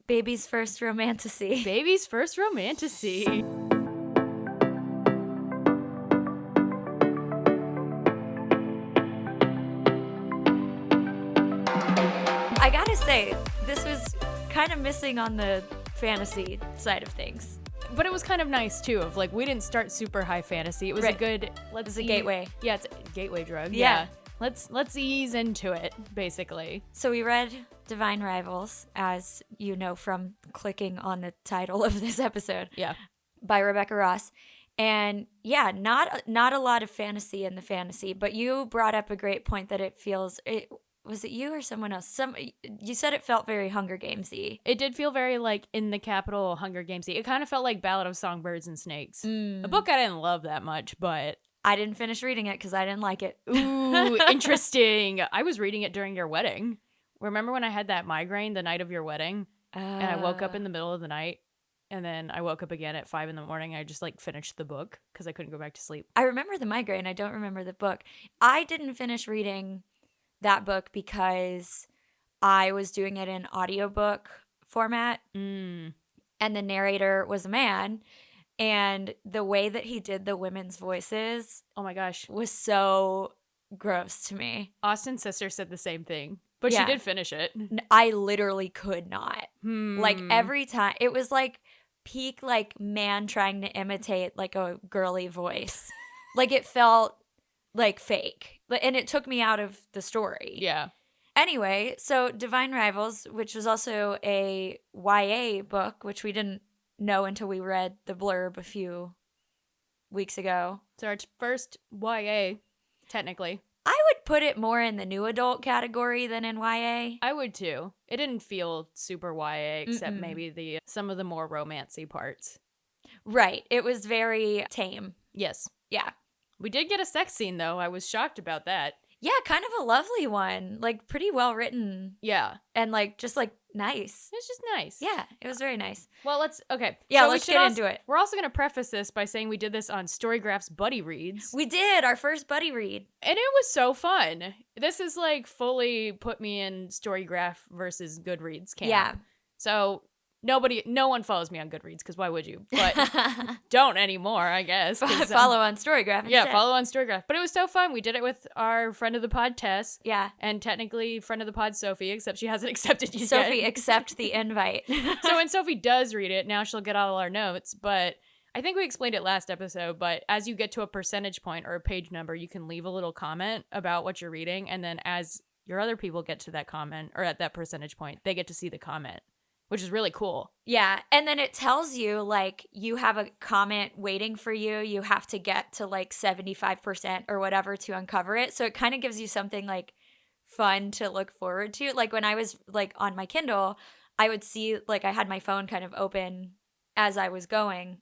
Baby's first romantasy. Baby's first romantasy. I gotta say, this was kind of missing on the fantasy side of things. But it was kind of nice too. Of like, we didn't start super high fantasy. It was Right. a good. It's a gateway. Yeah, it's a gateway drug. Yeah. Let's ease into it, basically. So we read Divine Rivals, as you know from clicking on the title of this episode. Yeah. By Rebecca Ross. And yeah, not a lot of fantasy in the fantasy, but you brought up a great point that it feels was it you or someone else? You said it felt very Hunger Games-y. It did feel very like in the Capitol Hunger Games-y. It kind of felt like Ballad of Songbirds and Snakes. A book I didn't love that much, but I didn't finish reading it because I didn't like it. ooh, interesting. I was reading it during your wedding. Remember when I had that migraine the night of your wedding? And I woke up in the middle of the night, and then I woke up again at 5 a.m. I just like finished the book because I couldn't go back to sleep. I remember the migraine. I don't remember the book. I didn't finish reading that book because I was doing it in audiobook format. And the narrator was a man. And the way that he did the women's voices, oh my gosh, was so gross to me. Austin's sister said the same thing, but Yeah. she did finish it. I literally could not. Like every time, it was like peak like man trying to imitate like a girly voice. Like it felt like fake, and it took me out of the story. Yeah. Anyway, so Divine Rivals, which was also a YA book, which we didn't know until we read the blurb a few weeks ago. So our first YA, technically. I would put it more in the new adult category than in YA. I would too. It didn't feel super YA, except maybe some of the more romancy parts. Right. It was very tame. Yes. Yeah. We did get a sex scene, though. I was shocked about that. Yeah, kind of a lovely one. Like, pretty well written. Yeah. And, like, just, like, nice. It's just nice. Yeah, it was very nice. Well, let's get into it. We're also going to preface this by saying we did this on Storygraph's Buddy Reads. We did, our first buddy read. And it was so fun. This is, like, fully put me in Storygraph versus Goodreads camp. Yeah. So no one follows me on Goodreads, because why would you? But don't anymore, I guess. Follow on Storygraph instead. Yeah, follow on Storygraph. But it was so fun. We did it with our friend of the pod, Tess. Yeah. And technically friend of the pod, Sophie, except she hasn't accepted you Sophie, yet. accept the invite. So when Sophie does read it, now she'll get all our notes. But I think we explained it last episode, but as you get to a percentage point or a page number, you can leave a little comment about what you're reading. And then as your other people get to that comment, or at that percentage point, they get to see the comment, which is really cool. Yeah, and then it tells you, like, you have a comment waiting for you. You have to get to, like, 75% or whatever to uncover it. So it kind of gives you something, like, fun to look forward to. Like, when I was, like, on my Kindle, I would see, like, I had my phone kind of open as I was going.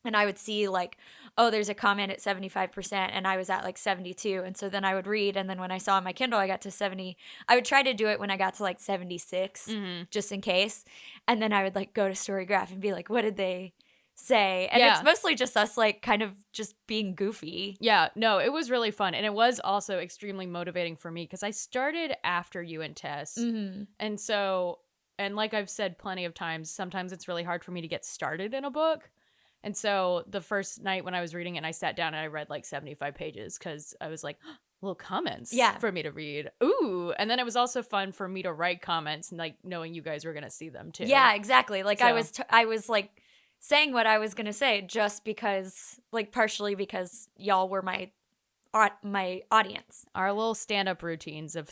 And I would see, like, oh, there's a comment at 75%, and I was at, like, 72. And so then I would read, and then when I saw on my Kindle, I got to 70. I would try to do it when I got to, like, 76, just in case. And then I would, like, go to Storygraph and be like, what did they say? And it's mostly just us, like, kind of just being goofy. Yeah, no, it was really fun. And it was also extremely motivating for me, because I started after you and Tess. And so, and like I've said plenty of times, sometimes it's really hard for me to get started in a book. And so the first night when I was reading it, I sat down and I read like 75 pages because I was like, little comments for me to read. Ooh. And then it was also fun for me to write comments and like knowing you guys were going to see them too. Yeah, exactly. Like so. I was like saying what I was going to say just because, like, partially because y'all were my audience. Our little stand-up routines of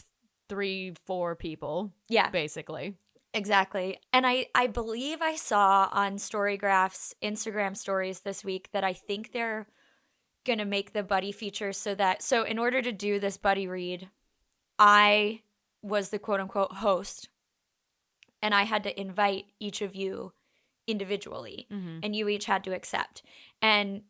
3-4 people. Yeah. Basically. Exactly. And I believe I saw on Storygraph's Instagram stories this week that I think they're going to make the buddy feature so in order to do this buddy read, I was the quote-unquote host, and I had to invite each of you individually, and you each had to accept. And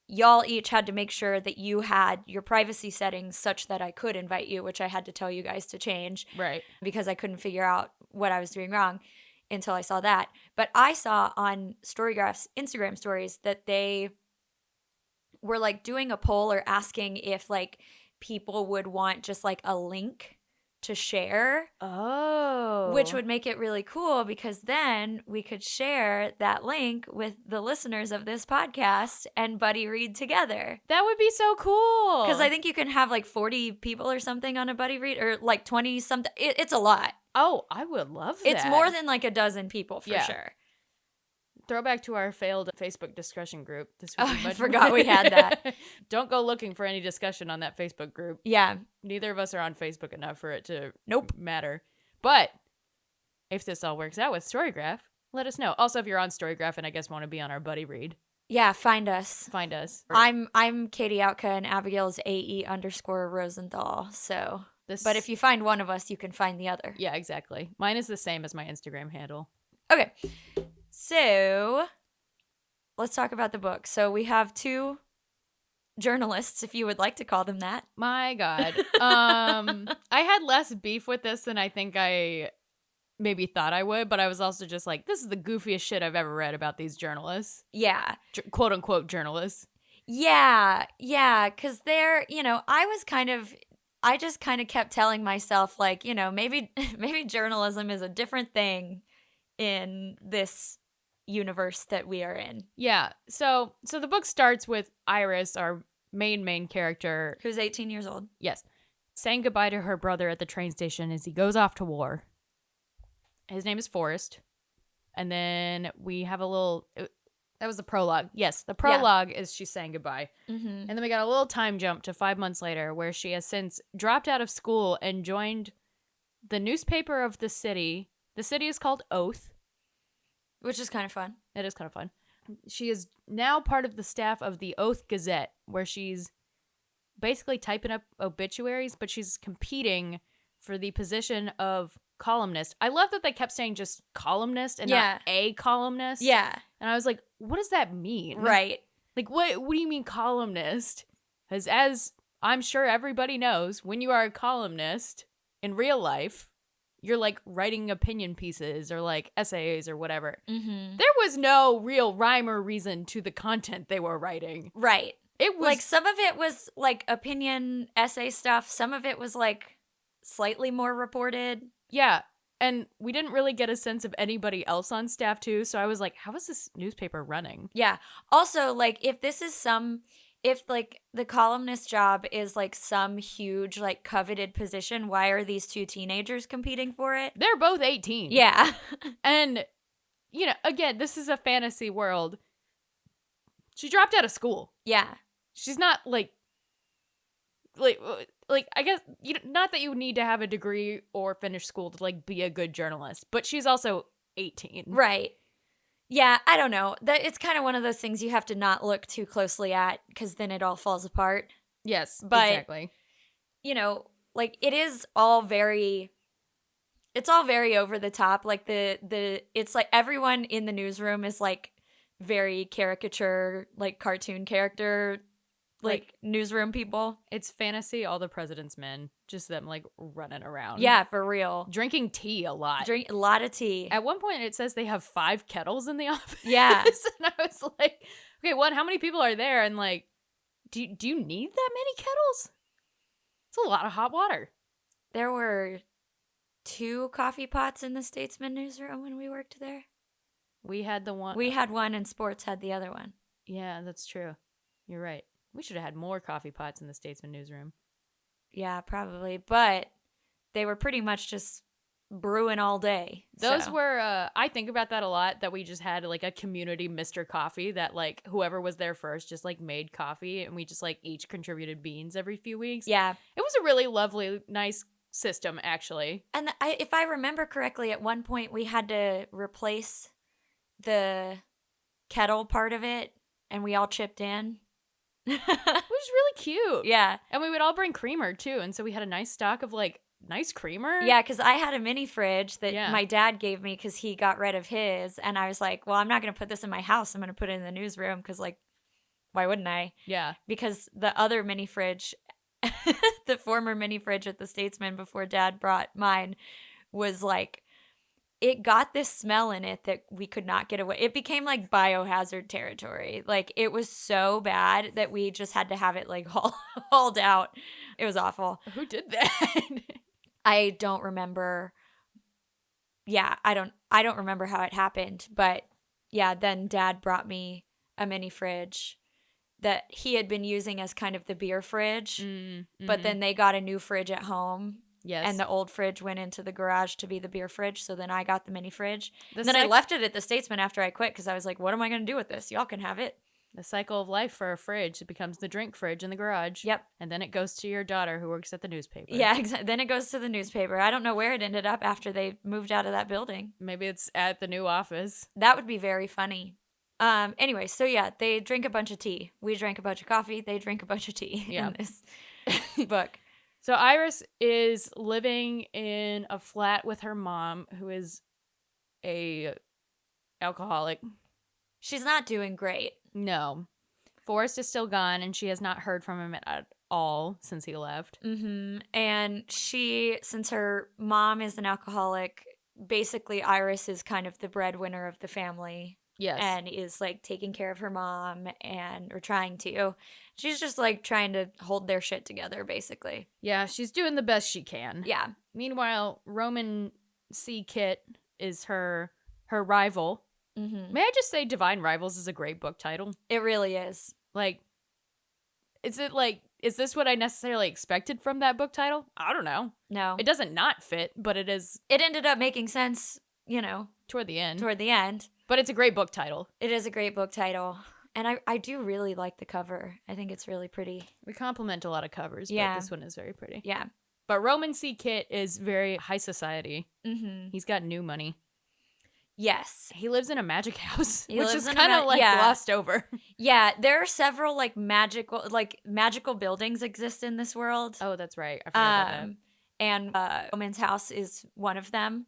y'all each had to make sure that you had your privacy settings such that I could invite you, which I had to tell you guys to change. Right. Because I couldn't figure out what I was doing wrong until I saw that. But I saw on Storygraph's Instagram stories that they were like doing a poll or asking if like people would want just like a link to share. Oh. Which would make it really cool because then we could share that link with the listeners of this podcast and buddy read together. That would be so cool. Because I think you can have like 40 people or something on a buddy read, or like 20 something. It's a lot. Oh, I would love that. It's more than like a dozen people for sure. Throwback to our failed Facebook discussion group. I forgot we had that. Don't go looking for any discussion on that Facebook group. Yeah. Neither of us are on Facebook enough for it to matter. But if this all works out with Storygraph, let us know. Also, if you're on Storygraph and I guess want to be on our buddy read. Yeah, find us. Find us. I'm Katey Outka and Abigail's AE_Rosenthal. So, but if you find one of us, you can find the other. Yeah, exactly. Mine is the same as my Instagram handle. Okay. So, let's talk about the book. So, we have two journalists, if you would like to call them that. My God. I had less beef with this than I think I maybe thought I would, but I was also just like, this is the goofiest shit I've ever read about these journalists. Yeah. Quote unquote journalists. Yeah. Yeah. Because they're, I just kind of kept telling myself, like, maybe journalism is a different thing in this universe that we are in. Yeah. So the book starts with Iris, our main character, who's 18 years old. Yes. Saying goodbye to her brother at the train station as he goes off to war. His name is Forrest. And then we have that was the prologue. Yes, the prologue is she's saying goodbye. Mm-hmm. And then we got a little time jump to 5 months later where she has since dropped out of school and joined the newspaper of the city. The city is called Oath. Which is kind of fun. It is kind of fun. She is now part of the staff of the Oath Gazette, where she's basically typing up obituaries, but she's competing for the position of columnist. I love that they kept saying just columnist and not a columnist. Yeah. And I was like, what does that mean? Right. Like, what do you mean columnist? Because as I'm sure everybody knows, when you are a columnist in real life, you're like writing opinion pieces or like essays or whatever. Mm-hmm. There was no real rhyme or reason to the content they were writing. Right. It was like some of it was like opinion essay stuff. Some of it was like slightly more reported. Yeah. And we didn't really get a sense of anybody else on staff too. So I was like, how is this newspaper running? Yeah. Also, like if like the columnist job is like some huge like coveted position, why are these two teenagers competing for it? They're both 18. Yeah. And, again, this is a fantasy world. She dropped out of school. Yeah. She's not like I guess, not that you need to have a degree or finish school to like be a good journalist, but she's also 18. Right. Yeah, I don't know. It's kind of one of those things you have to not look too closely at because then it all falls apart. Yes, but, exactly. Like it's all very over the top. Like it's like everyone in the newsroom is like very caricature, like cartoon character, like newsroom people. It's fantasy, all the president's men, just them like running around. Yeah, for real. Drinking tea a lot. Drink a lot of tea. At one point it says they have 5 kettles in the office. Yeah. And I was like, okay, one, how many people are there? And like, do you need that many kettles? It's a lot of hot water. There were 2 coffee pots in the Statesman newsroom when we worked there. We had the one. We had one and Sports had the other one. Yeah, that's true. You're right. We should have had more coffee pots in the Statesman newsroom. Yeah, probably. But they were pretty much just brewing all day. Those were, I think about that a lot, that we just had like a community Mr. Coffee that like whoever was there first just like made coffee and we just like each contributed beans every few weeks. Yeah. It was a really lovely, nice system actually. And if I remember correctly, at one point we had to replace the kettle part of it and we all chipped in. Which was really cute. Yeah. And we would all bring creamer too. And so we had a nice stock of like nice creamer. Yeah, because I had a mini fridge that my dad gave me because he got rid of his. And I was like, well, I'm not going to put this in my house. I'm going to put it in the newsroom because, like, why wouldn't I? Yeah. Because the other mini fridge, the former mini fridge at the Statesman before dad brought mine, was like, it got this smell in it that we could not get away. It became like biohazard territory. Like it was so bad that we just had to have it like hauled out. It was awful. Who did that? I don't remember. yeah, I don't remember how it happened, but yeah, then Dad brought me a mini fridge that he had been using as kind of the beer fridge, but then they got a new fridge at home. Yes. And the old fridge went into the garage to be the beer fridge, so then I got the mini fridge. Then I left it at the Statesman after I quit because I was like, what am I going to do with this? Y'all can have it. The cycle of life for a fridge. It becomes the drink fridge in the garage. Yep. And then it goes to your daughter who works at the newspaper. Yeah, exactly. Then it goes to the newspaper. I don't know where it ended up after they moved out of that building. Maybe it's at the new office. That would be very funny. Anyway, so yeah, they drink a bunch of tea. We drank a bunch of coffee. They drink a bunch of tea in this book. So Iris is living in a flat with her mom, who is a alcoholic. She's not doing great. No. Forrest is still gone, and she has not heard from him at all since he left. Mm-hmm. And since her mom is an alcoholic, basically Iris is kind of the breadwinner of the family. Yes. And is like taking care of her mom or trying to. She's just like trying to hold their shit together, basically. Yeah, she's doing the best she can. Yeah. Meanwhile, Roman C. Kit is her rival. Mm-hmm. May I just say Divine Rivals is a great book title? It really is. Like, is this what I necessarily expected from that book title? I don't know. No. It doesn't not fit, but it is. It ended up making sense, toward the end. But it's a great book title. It is a great book title. And I do really like the cover. I think it's really pretty. We compliment a lot of covers, yeah. but this one is very pretty. Yeah. But Roman C. Kit is very high society. Mm-hmm. He's got new money. Yes. He lives in a magic house, which is kind of glossed over. Yeah, there are several magical buildings exist in this world. Oh, that's right. I forgot about that. And Roman's house is one of them.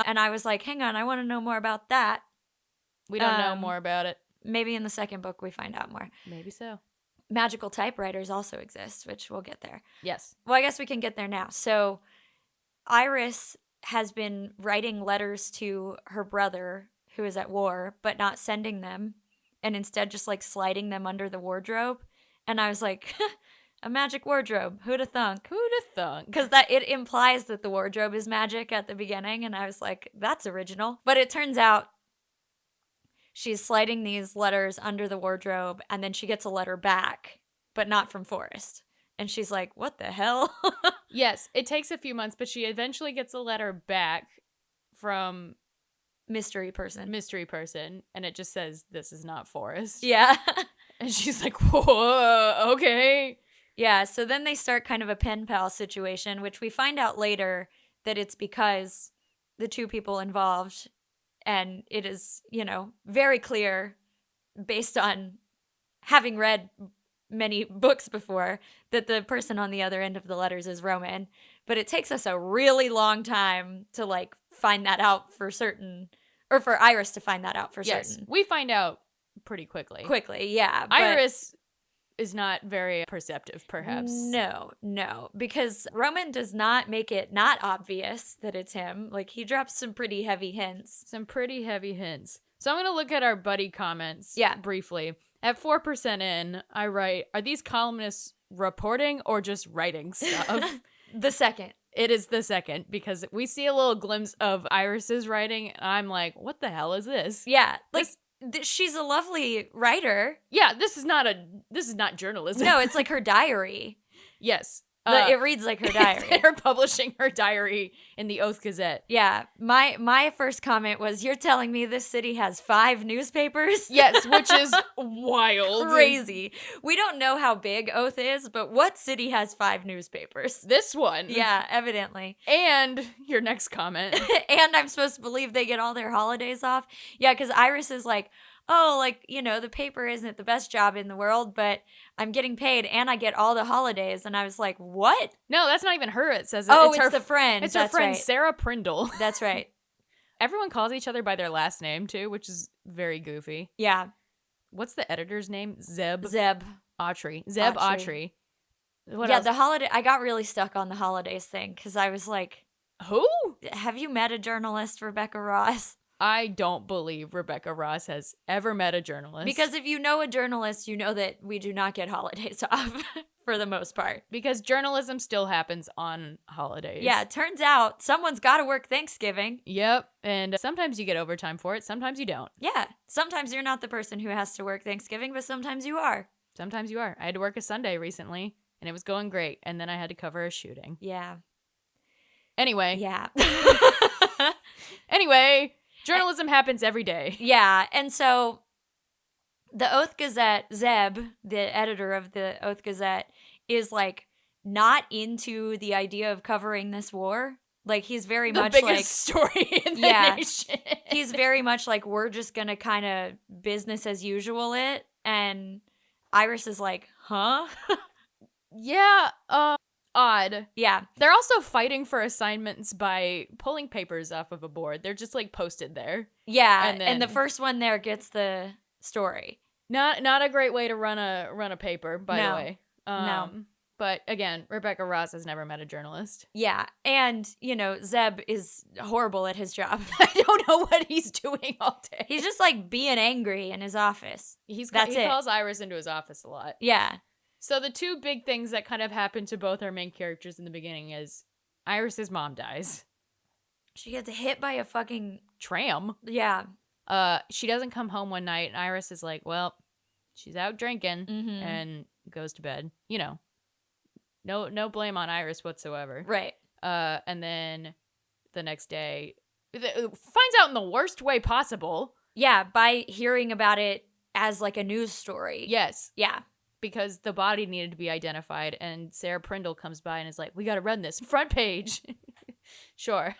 And I was like, hang on, I want to know more about that. We don't know more about it. Maybe in the second book we find out more. Maybe so. Magical typewriters also exist, which we'll get there. Yes. Well, I guess we can get there now. So Iris has been writing letters to her brother who is at war, but not sending them, and instead just like sliding them under the wardrobe. And I was like, a magic wardrobe. Who'da thunk? Who'da thunk? Because it implies that the wardrobe is magic at the beginning, and I was like, that's original. But it turns out she's sliding these letters under the wardrobe, and then she gets a letter back, but not from Forrest. And she's like, what the hell? Yes, it takes a few months, but she eventually gets a letter back from Mystery person. And it just says, this is not Forrest. Yeah. And she's like, whoa, okay. Yeah, so then they start kind of a pen pal situation, which we find out later that it's because the two people involved, and it is, very clear based on having read many books before that the person on the other end of the letters is Roman. But it takes us a really long time to like find that out for certain, or for Iris to find that out for certain. Yes, we find out pretty quickly. Yeah. Iris is not very perceptive, perhaps. No, because Roman does not make it not obvious that it's him. Like, he drops some pretty heavy hints. So I'm going to look at our buddy comments briefly. At 4% in, I write, are these columnists reporting or just writing stuff? The second. It is the second, because we see a little glimpse of Iris's writing, and I'm like, what the hell is this? Yeah, like, she's a lovely writer. Yeah, this is not journalism. No, it's like her diary. Yes. It reads like her diary. They're publishing her diary in the Oath Gazette. Yeah. My first comment was, you're telling me this city has 5 newspapers? Yes, which is wild. Crazy. We don't know how big Oath is, but what city has 5 newspapers? This one. Yeah, evidently. And your next comment. And I'm supposed to believe they get all their holidays off? Yeah, because Iris is like, oh, like, the paper isn't the best job in the world, but I'm getting paid and I get all the holidays. And I was like, what? No, that's not even her. It says it's the friend. It's her friend, right. Sarah Prindle. That's right. Everyone calls each other by their last name, too, which is very goofy. Yeah. What's the editor's name? Zeb Autry. Autry. What else? The holiday. I got really stuck on the holidays thing because I was like, who? Have you met a journalist, Rebecca Ross? I don't believe Rebecca Ross has ever met a journalist. Because if you know a journalist, you know that we do not get holidays off for the most part. Because journalism still happens on holidays. Yeah, it turns out someone's got to work Thanksgiving. Yep. And sometimes you get overtime for it. Sometimes you don't. Yeah. Sometimes you're not the person who has to work Thanksgiving, but sometimes you are. Sometimes you are. I had to work a Sunday recently, and it was going great. And then I had to cover a shooting. Yeah. Anyway. Yeah. Anyway, journalism happens every day. Yeah. And so the Oath Gazette, Zeb, the editor of the Oath Gazette, is like not into the idea of covering this war. Like he's very much the biggest like story in the nation. He's very much like, we're just gonna kind of business as usual it. And Iris is like, huh? Yeah, odd. Yeah. They're also fighting for assignments by pulling papers off of a board. They're just like posted there. Yeah, and the first one there gets the story. Not a great way to run a paper, by the way. No. But again, Rebecca Ross has never met a journalist. Yeah, and, Zeb is horrible at his job. I don't know what he's doing all day. He's just, like, being angry in his office. He calls Iris into his office a lot. Yeah. So the two big things that kind of happen to both our main characters in the beginning is Iris's mom dies. She gets hit by a fucking tram. Yeah. She doesn't come home one night, and Iris is like, well, she's out drinking, and goes to bed. No blame on Iris whatsoever. Right. And then the next day, finds out in the worst way possible. Yeah, by hearing about it as like a news story. Yes. Yeah. Because the body needed to be identified, and Sarah Prindle comes by and is like, we gotta run this. Front page. Sure.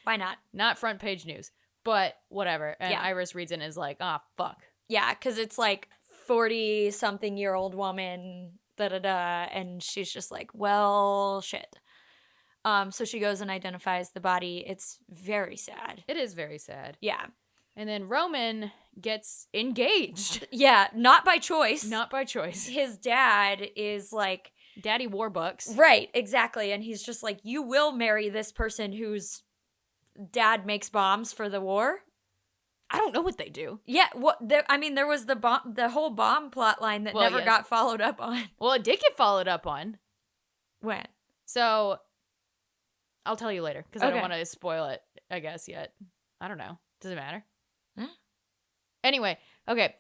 Why not? Not front page news, but whatever. And Iris reads it and is like, fuck. Yeah, because it's like 40-something-year-old woman, da-da-da, and she's just like, well, shit. So she goes and identifies the body. It's very sad. It is very sad. Yeah. And then Roman gets engaged. Yeah, not by choice. Not by choice. His dad is like... Daddy Warbucks. Right, exactly. And he's just like, you will marry this person whose dad makes bombs for the war? I don't know what they do. Yeah, there was the whole bomb plot line that never got followed up on. Well, it did get followed up on. When? So, I'll tell you later, because I don't want to spoil it, I guess, yet. I don't know. Does it matter? Huh? Anyway, okay.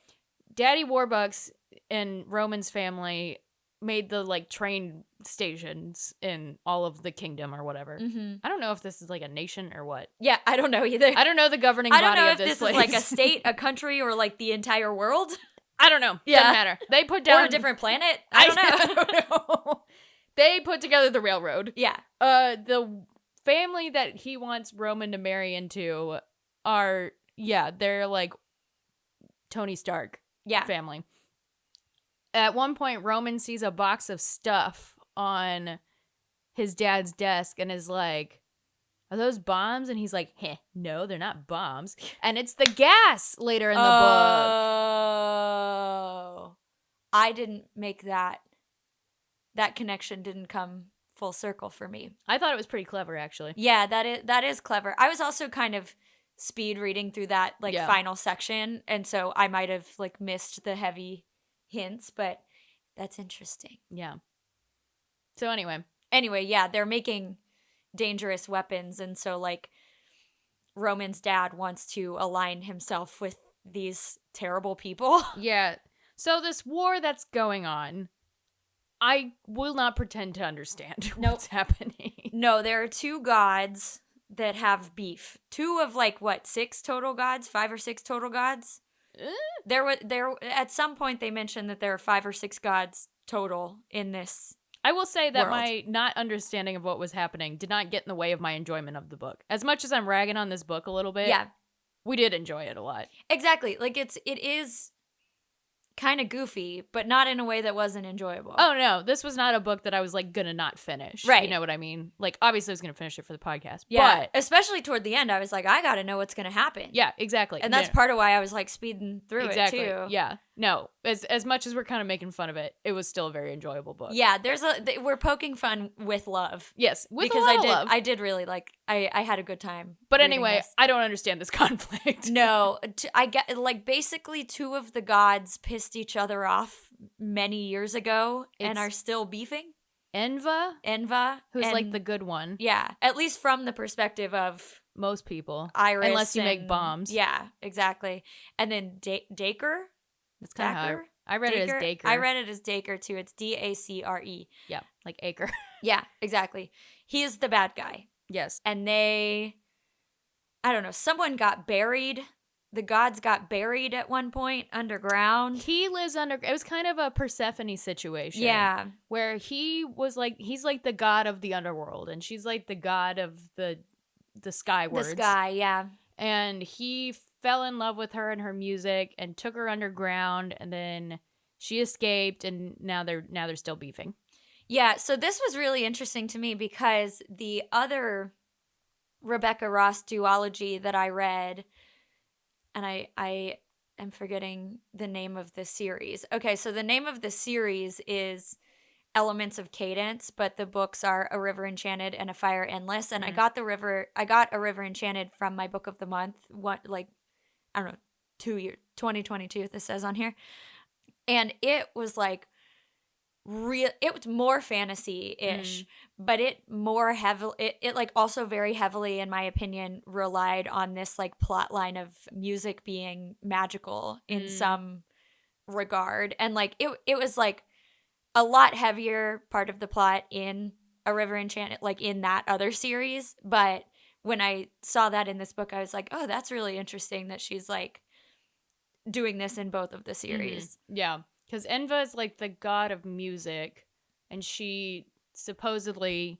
Daddy Warbucks and Roman's family made the, like, train stations in all of the kingdom or whatever. Mm-hmm. I don't know if this is, like, a nation or what. Yeah, I don't know either. I don't know the governing body of this place. I don't know if this is, like, a state, a country, or, like, the entire world. I don't know. Yeah. Doesn't matter. They put down... Or a different planet. I don't know. They put together the railroad. Yeah. The family that he wants Roman to marry into are... Yeah, they're like Tony Stark family. At one point, Roman sees a box of stuff on his dad's desk and is like, are those bombs? And he's like, no, they're not bombs. And it's the gas later in the book. Oh. I didn't make that. That connection didn't come full circle for me. I thought it was pretty clever, actually. Yeah, that is clever. I was also kind of speed reading through that final section, and so I might have like missed the heavy hints, but that's interesting. Yeah. So anyway, yeah, they're making dangerous weapons, and so like Roman's dad wants to align himself with these terrible people. Yeah. So this war that's going on, I will not pretend to understand what's happening. No, there are two gods that have beef. Two of like what, 6 total gods? 5 or 6 total gods? There at some point they mentioned that there are 5 or 6 gods total in this. I will say that world. My not understanding of what was happening did not get in the way of my enjoyment of the book. As much as I'm ragging on this book a little bit, we did enjoy it a lot. Exactly. Like it is kind of goofy, but not in a way that wasn't enjoyable. Oh no, this was not a book that I was like gonna not finish. Right. You know what I mean? Like obviously I was gonna finish it for the podcast. Yeah. But especially toward the end, I was like, I gotta know what's gonna happen. Yeah, exactly. And that's part of why I was like speeding through it too. Yeah. no, as much as we're kind of making fun of it, it was still a very enjoyable book. Yeah, we're poking fun with love. Yes, with because a lot of love. I did really like. I had a good time. But reading anyway, this. I don't understand this conflict. No, I get like basically two of the gods pissed each other off many years ago and are still beefing. Enva, who's like the good one. Yeah, at least from the perspective of most people, Iris, unless you make bombs. Yeah, exactly. And then Dacre. That's kind of how I read it as Dacre. I read it as Dacre too. It's Dacre. Yeah, like acre. Yeah, exactly. He is the bad guy. Yes. And I don't know, someone got buried. The gods got buried at one point underground. He lives under. It was kind of a Persephone situation. Yeah. Where he's like the god of the underworld, and she's like the god of the skywards. The sky, yeah. And he fell in love with her and her music and took her underground, and then she escaped, and now they're still beefing. Yeah, so this was really interesting to me because the other Rebecca Ross duology that I read, and I am forgetting the name of the series. Okay, so the name of the series is Elements of Cadence, but the books are A River Enchanted and A Fire Endless. And I got A River Enchanted from my book of the month, I don't know, 2022, this says on here. And it was like it was more fantasy-ish, but it like also very heavily, in my opinion, relied on this like plot line of music being magical in some regard. And like it was like a lot heavier part of the plot in A River Enchanted, like in that other series. But when I saw that in this book, I was like, oh, that's really interesting that she's like doing this in both of the series. Yeah. Because Enva is like the god of music, and she supposedly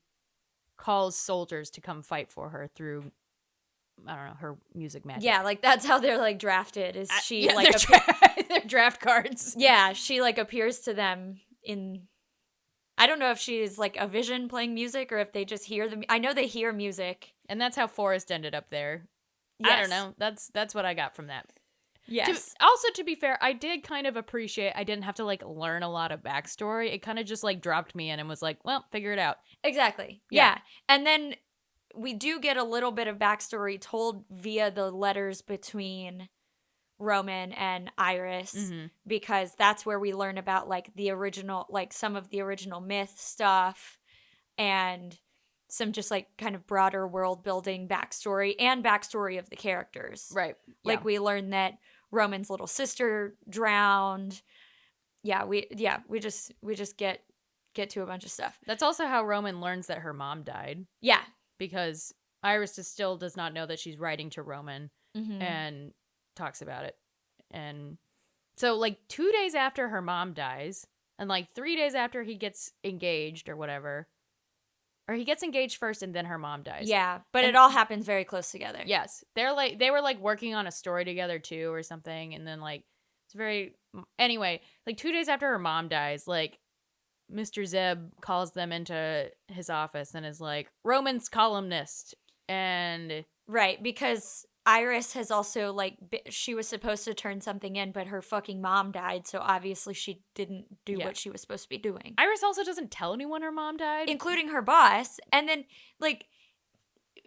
calls soldiers to come fight for her through, I don't know, her music magic. Yeah, like that's how they're like drafted. Is she like they're draft cards? Yeah, she like appears to them in. I don't know if she's like a vision playing music or if they just hear I know they hear music, and that's how Forrest ended up there. Yes. I don't know. That's what I got from that. Yes. Also, to be fair, I did kind of appreciate I didn't have to like learn a lot of backstory. It kind of just like dropped me in and was like, well, figure it out. Exactly. Yeah. And then we do get a little bit of backstory told via the letters between Roman and Iris, because that's where we learn about like the original, like some of the original myth stuff and some just like kind of broader world building backstory and backstory of the characters. Right. Like we learn that Roman's little sister drowned. Yeah, we just get to a bunch of stuff. That's also how Roman learns that her mom died. Yeah. Because Iris still does not know that she's writing to Roman and talks about it. And so like 2 days after her mom dies, and like 3 days after he gets engaged or whatever, or he gets engaged first and then her mom dies. Yeah, but it all happens very close together. Yes. They were like working on a story together too or something, and then like it's very anyway, like 2 days after her mom dies, like Mr. Zeb calls them into his office and is like, Roman's columnist. And right, because Iris has also like she was supposed to turn something in, but her fucking mom died, so obviously she didn't do what she was supposed to be doing. Iris also doesn't tell anyone her mom died, including her boss. And then like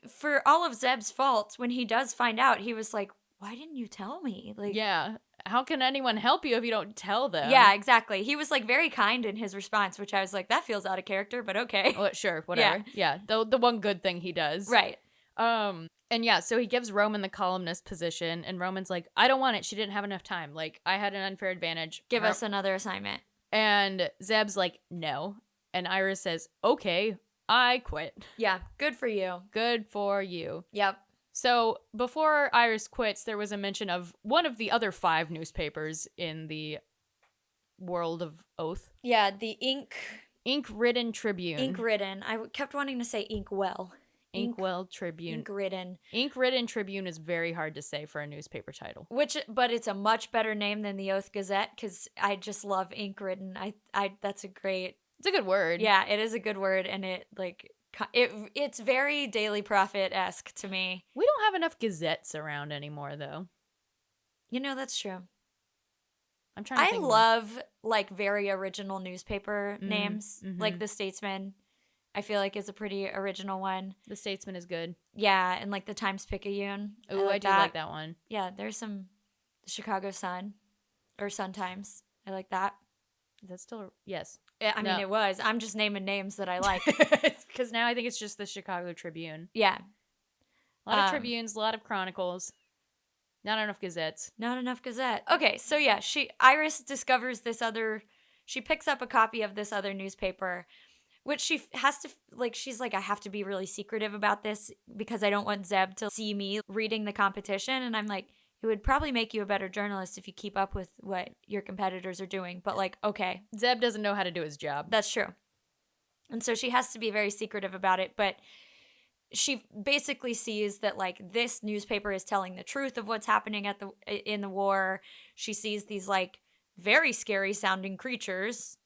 for all of Zeb's faults, when he does find out, he was like, why didn't you tell me? Like, yeah, how can anyone help you if you don't tell them? Yeah, exactly. He was like very kind in his response, which I was like, that feels out of character, but okay. Well, sure, whatever. Yeah, the one good thing he does. Right. And yeah, so he gives Roman the columnist position, and Roman's like, I don't want it. She didn't have enough time. Like, I had an unfair advantage. Give us another assignment. And Zeb's like, no. And Iris says, okay, I quit. Yeah, good for you. Good for you. Yep. So before Iris quits, there was a mention of one of the other 5 newspapers in the world of Oath. Yeah, the Ink-ridden Tribune. Ink-ridden. I kept wanting to say Inkwell. Inkwell Tribune. Ink-ridden. Ink-ridden Tribune is very hard to say for a newspaper title. But it's a much better name than the Oath Gazette, because I just love ink-ridden. It's a good word. Yeah, it is a good word, and it's very Daily Prophet-esque to me. We don't have enough gazettes around anymore, though. You know, that's true. I'm trying to I think. love like very original newspaper names. Like the Statesman, I feel like is a pretty original one. The Statesman is good. Yeah, and like the Times-Picayune. Oh, I do like that one. Yeah, there's some the Chicago Sun or Sun Times. I like that. Is that still? Yes. I mean, it was. I'm just naming names that I like. Because now I think it's just the Chicago Tribune. Yeah. A lot of Tribunes, a lot of Chronicles. Not enough Gazettes. Not enough Gazette. Okay, so yeah, Iris discovers this other. She picks up a copy of this other newspaper, which she has to like. She's like, I have to be really secretive about this because I don't want Zeb to see me reading the competition. And I'm like, it would probably make you a better journalist if you keep up with what your competitors are doing. But like, okay, Zeb doesn't know how to do his job. That's true. And so she has to be very secretive about it, but she basically sees that like this newspaper is telling the truth of what's happening in the war. She sees these like very scary sounding creatures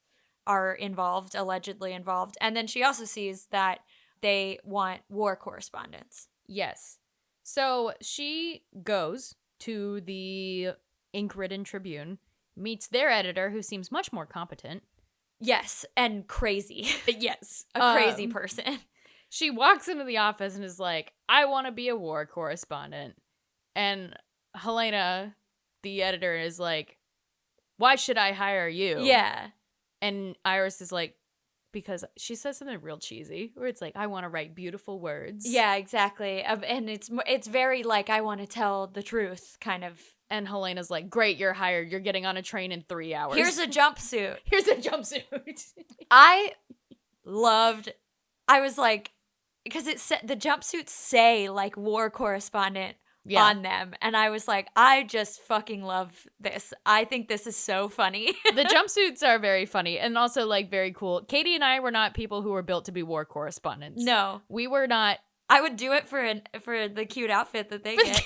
are involved, allegedly involved. And then she also sees that they want war correspondence. Yes. So she goes to the ink-ridden Tribune, meets their editor, who seems much more competent. Yes, and crazy. Yes. A crazy person. She walks into the office and is like, I want to be a war correspondent. And Helena, the editor, is like, why should I hire you? Yeah. And Iris is like, because she says something real cheesy, where it's like, I want to write beautiful words. Yeah, exactly. And it's very like, I want to tell the truth kind of. And Helena's like, great, you're hired. You're getting on a train in 3 hours. Here's a jumpsuit. Here's a jumpsuit. I was like, because it said the jumpsuits say like war correspondent on them. And I was like, I just fucking love this. I think this is so funny. The jumpsuits are very funny and also like very cool. Katey and I were not people who were built to be war correspondents. No. We were not. I would do it for the cute outfit that they get.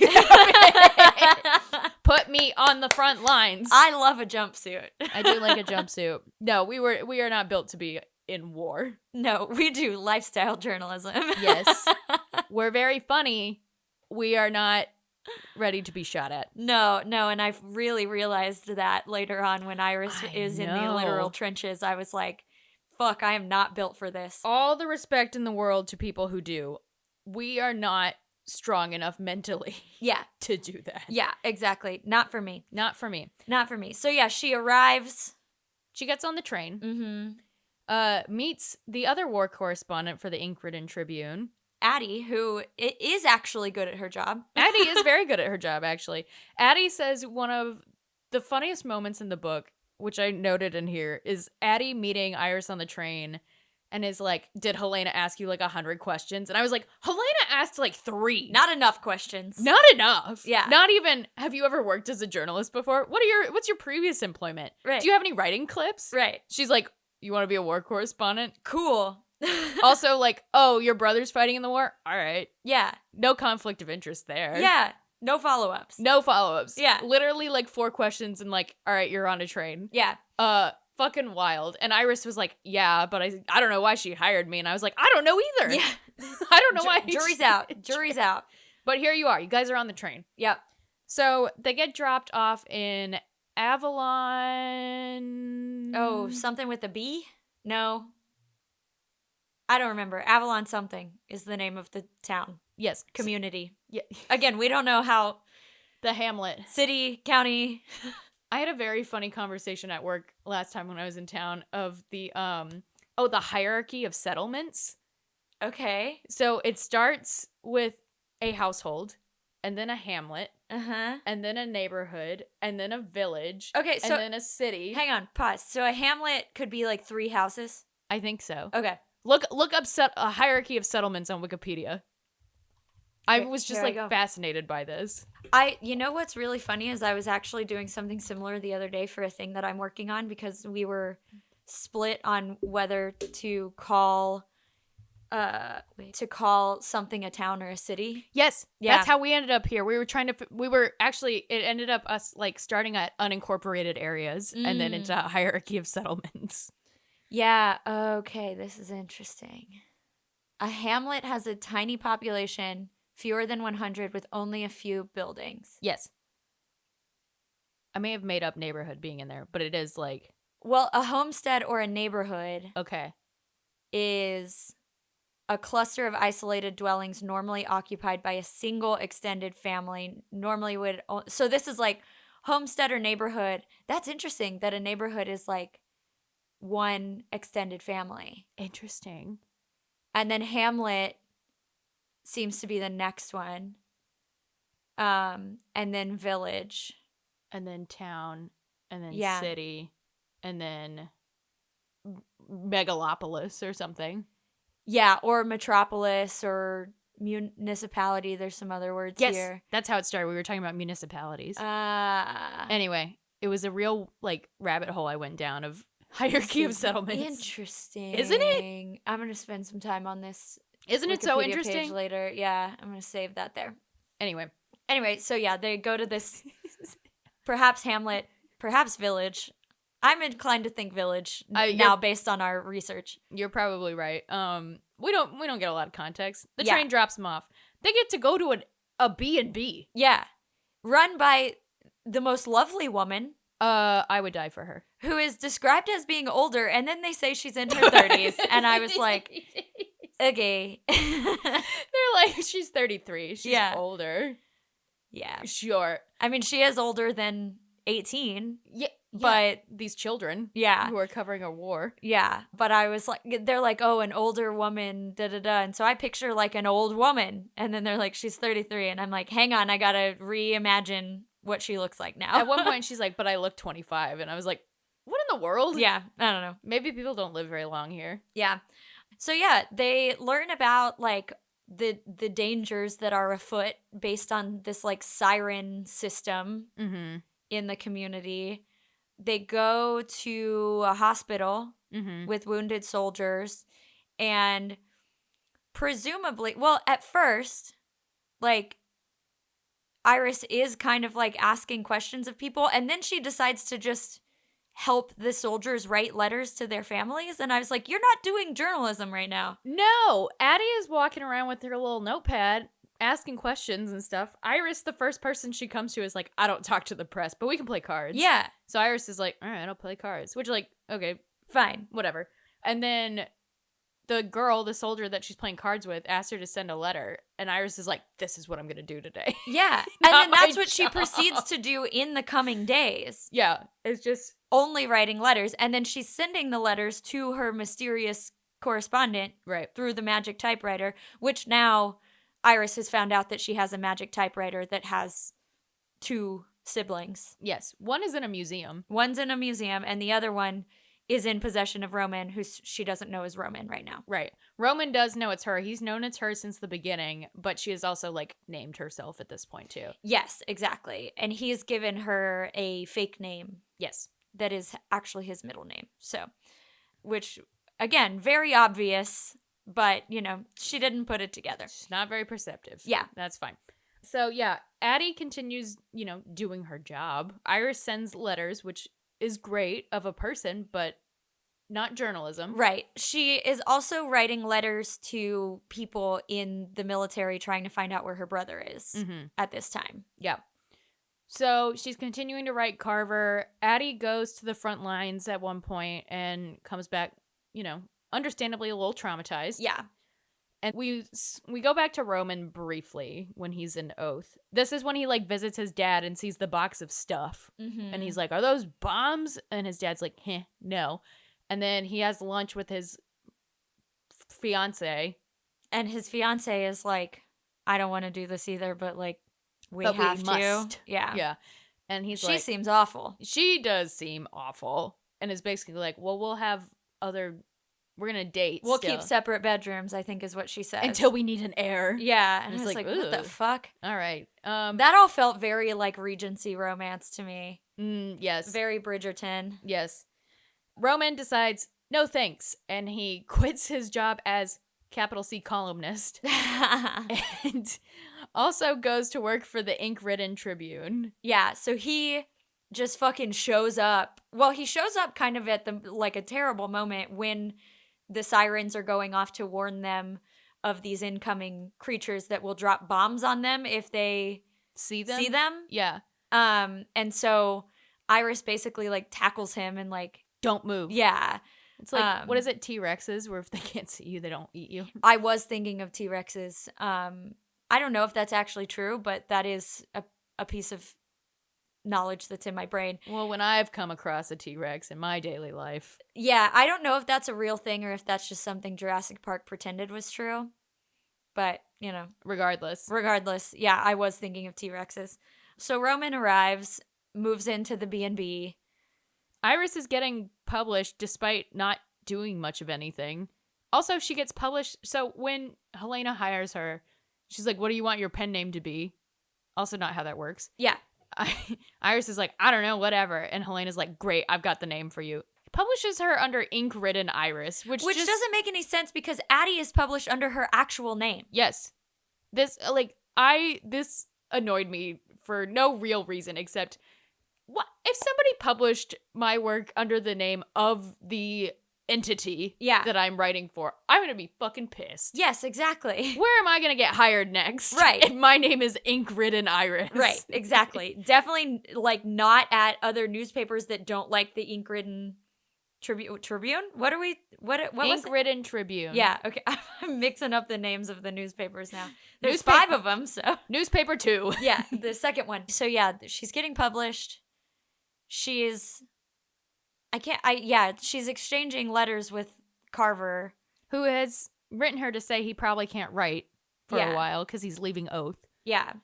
Put me on the front lines. I love a jumpsuit. I do like a jumpsuit. No, we are not built to be in war. No, we do lifestyle journalism. Yes. We're very funny. We are not ready to be shot at. No, and I've really realized that later on when Iris is in the literal trenches. I was like, fuck, I am not built for this. All the respect in the world to people who do. We are not strong enough mentally to do that. Yeah, exactly. Not for me. Not for me. Not for me. So yeah, she arrives. She gets on the train. Meets the other war correspondent for the ink-ridden Tribune. Addie, who is actually good at her job. Addie is very good at her job, actually. Addie says one of the funniest moments in the book, which I noted in here, is Addie meeting Iris on the train and is like, did Helena ask you like 100 questions? And I was like, Helena asked like 3. Not enough questions. Not enough. Yeah. Not even, have you ever worked as a journalist before? What's your previous employment? Right. Do you have any writing clips? Right. She's like, you want to be a war correspondent? Cool. Also, like, oh, your brother's fighting in the war? All right. Yeah. No conflict of interest there. Yeah. No follow-ups. No follow-ups. Yeah. Literally, like, 4 questions and, like, all right, you're on a train. Yeah. Fucking wild. And Iris was like, yeah, but I don't know why she hired me. And I was like, I don't know either. Yeah. I don't know why. Jury's out. Jury's out. But here you are. You guys are on the train. Yep. So they get dropped off in Avalon. Oh, something with a B? No. I don't remember. Avalon something is the name of the town. Yes. Community. Yeah. Again, we don't know how. The hamlet. City, county. I had a very funny conversation at work last time when I was in town of the the hierarchy of settlements. Okay. So it starts with a household, and then a hamlet, and then a neighborhood, and then a village, okay, so and then a city. Hang on, pause. So a hamlet could be like 3 houses? I think so. Okay. Look up a hierarchy of settlements on Wikipedia. I was just like fascinated by this. You know what's really funny is I was actually doing something similar the other day for a thing that I'm working on because we were split on whether to call something a town or a city. Yes. Yeah. That's how we ended up here. It ended up us like starting at unincorporated areas and then into a hierarchy of settlements. Yeah, okay, this is interesting. A hamlet has a tiny population, fewer than 100, with only a few buildings. Yes. I may have made up neighborhood being in there, but it is like, Well, a homestead or a neighborhood okay. is a cluster of isolated dwellings normally occupied by a single extended family. So this is like homestead or neighborhood. That's interesting that a neighborhood is like one extended family. Interesting. And then hamlet seems to be the next one. And then village. And then town, and then Yeah. city, and then megalopolis or something. Yeah, or metropolis or municipality. There's some other words here. That's how it started. We were talking about municipalities. Uh, Anyway, it was a real like rabbit hole I went down of hierarchy of settlements. Interesting. Isn't it? I'm going to spend some time on this. Isn't it Wikipedia so page interesting? later. Yeah, I'm going to save that there. Anyway, So yeah, they go to this perhaps hamlet, perhaps village. I'm inclined to think village now based on our research. You're probably right. We don't get a lot of context. The Yeah. train drops them off. They get to go to a B&B. Yeah. Run by the most lovely woman. I would die for her. Who is described as being older, and then they say she's in her 30s, and I was like, okay. They're like, she's 33. She's older. Yeah. Sure. I mean, she is older than 18. Yeah. But these children yeah, who are covering a war. Yeah. But I was like, they're like, oh, an older woman, da da da. And so I picture like an old woman. And then they're like, she's 33. And I'm like, hang on, I got to reimagine what she looks like now. At one point, she's like, but I look 25. And I was like, what in the world? Yeah. I don't know. Maybe people don't live very long here. Yeah. So yeah, they learn about like the dangers that are afoot based on this like siren system in the community. They go to a hospital with wounded soldiers, and presumably, well, at first, like, Iris is kind of like asking questions of people, and then she decides to just help the soldiers write letters to their families. And I was like, you're not doing journalism right now. No, Addie is walking around with her little notepad asking questions and stuff. Iris, the first person she comes to, is like, I don't talk to the press, but we can play cards. Yeah. So Iris is like, all right, I'll play cards. Which, like, okay, fine, whatever. And then the girl, the soldier that she's playing cards with, asks her to send a letter. And Iris is like, this is what I'm going to do today. Yeah. And then that's what she proceeds to do in the coming days. Yeah. It's just only writing letters. And then she's sending the letters to her mysterious correspondent through the magic typewriter, which now Iris has found out that she has a magic typewriter that has 2 siblings. Yes. One is in a museum. One's in a museum, and the other one is in possession of Roman, who she doesn't know is Roman right now. Right. Roman does know it's her. He's known it's her since the beginning, but she has also, like, named herself at this point, too. Yes, exactly. And he's given her a fake name. Yes. That is actually his middle name. So, which, again, very obvious. But, you know, she didn't put it together. She's not very perceptive. Yeah. That's fine. So, yeah, Addie continues, you know, doing her job. Iris sends letters, which is great of a person, but not journalism. Right. She is also writing letters to people in the military trying to find out where her brother is at this time. Yeah. So she's continuing to write Carver. Addie goes to the front lines at one point and comes back, you know, understandably a little traumatized. Yeah. And we go back to Roman briefly when he's in Oath. This is when he, like, visits his dad and sees the box of stuff. And he's like, are those bombs? And his dad's like, no. And then he has lunch with his fiance. And his fiance is like, I don't want to do this either, but, like, we must. to. Yeah. Yeah. And he's she seems awful. She does seem awful. And is basically like, well, we're going to date. We'll keep separate bedrooms, I think is what she said. Until we need an heir. Yeah. And I was like, what the fuck? All right. That all felt very like Regency romance to me. Yes. Very Bridgerton. Yes. Roman decides, no thanks. And he quits his job as capital C columnist. And also goes to work for the ink-ridden Tribune. Yeah. So he just fucking shows up. Well, he shows up kind of at a terrible moment when the sirens are going off to warn them of these incoming creatures that will drop bombs on them if they see them. Yeah. And so Iris basically like tackles him and like, don't move. yeah. It's like, what is it, T-Rexes, where if they can't see you, they don't eat you? I was thinking of T-Rexes. I don't know if that's actually true, but that is a piece of knowledge that's in my brain. Well, when I've come across a T-Rex in my daily life. Yeah, I don't know if that's a real thing or if that's just something Jurassic Park pretended was true. But, you know. Regardless, yeah, I was thinking of T-Rexes. So Roman arrives, moves into the B&B. Iris is getting published despite not doing much of anything. Also, she gets published. So when Helena hires her, she's like, what do you want your pen name to be? Also not how that works. Yeah. Iris is like, I don't know, whatever. And Helena's like, great, I've got the name for you. Publishes her under ink-written Iris, which just doesn't make any sense because Addie is published under her actual name. Yes. This annoyed me for no real reason except, what if somebody published my work under the name of the entity that I'm writing for? I'm gonna be fucking pissed. Yes, exactly. Where am I gonna get hired next? Right. And my name is Ink-Written Iris. Right, exactly. Definitely, like, not at other newspapers that don't like the ink-written Tribune? What was it? Ink-Written Tribune. Yeah, okay. I'm mixing up the names of the newspapers now. There's 5 of them, so. Newspaper 2. Yeah, the second one. So yeah, she's getting published. She's she's exchanging letters with Carver, who has written her to say he probably can't write for a while because he's leaving oath. Yeah.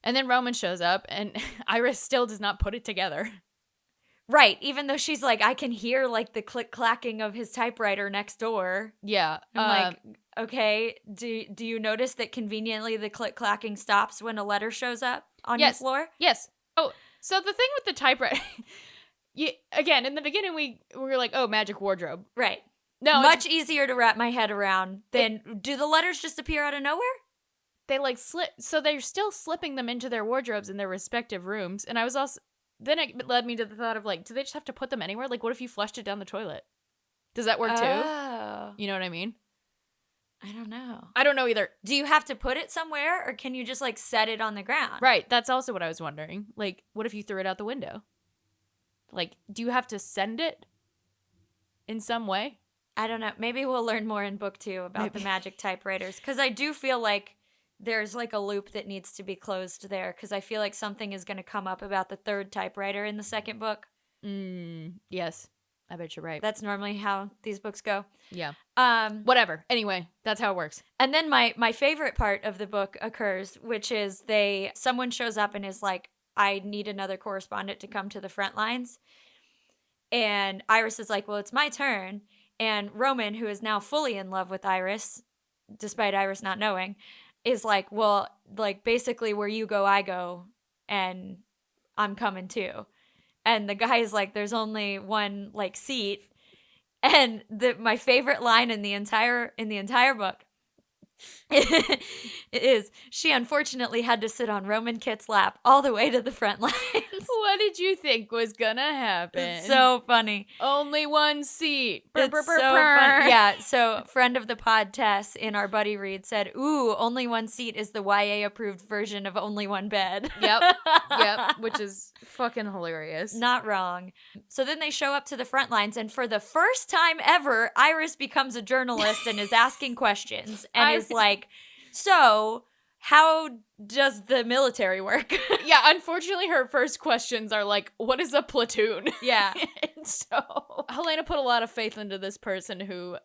And then Roman shows up, and Iris still does not put it together. Right, even though she's like, I can hear like the click-clacking of his typewriter next door. Yeah. I'm like, okay, do you notice that conveniently the click-clacking stops when a letter shows up on your floor? Yes. Oh, so the thing with the typewriter, again, in the beginning we were like, oh, magic wardrobe. Right. No, much easier to wrap my head around than, do the letters just appear out of nowhere? They like slip, so they're still slipping them into their wardrobes in their respective rooms. And I was also, then it led me to the thought of like, do they just have to put them anywhere? Like, what if you flushed it down the toilet? Does that work too? You know what I mean? I don't know. I don't know either. Do you have to put it somewhere, or can you just like set it on the ground? Right. That's also what I was wondering. Like, what if you threw it out the window? Like, do you have to send it in some way? I don't know. Maybe we'll learn more in book 2 about the magic typewriters, because I do feel like there's like a loop that needs to be closed there, because I feel like something is going to come up about the 3rd typewriter in the 2nd book. Yes. I bet you're right. That's normally how these books go. Yeah. Whatever. Anyway, that's how it works. And then my favorite part of the book occurs, which is someone shows up and is like, I need another correspondent to come to the front lines. And Iris is like, well, it's my turn. And Roman, who is now fully in love with Iris, despite Iris not knowing, is like, well, like basically where you go, I go, and I'm coming too. And the guy is like, there's only one like seat. And my favorite line in the entire book is, she unfortunately had to sit on Roman Kit's lap all the way to the front lines. What did you think was gonna happen? It's so funny. Only one seat. It's so funny. Yeah, so friend of the pod, Tess, in our buddy read said, ooh, only one seat is the YA-approved version of only one bed. Yep, which is fucking hilarious. Not wrong. So then they show up to the front lines, and for the first time ever, Iris becomes a journalist and is asking questions, and is like, so how does the military work? Yeah, unfortunately, her first questions are like, what is a platoon? Yeah. And so Helena put a lot of faith into this person who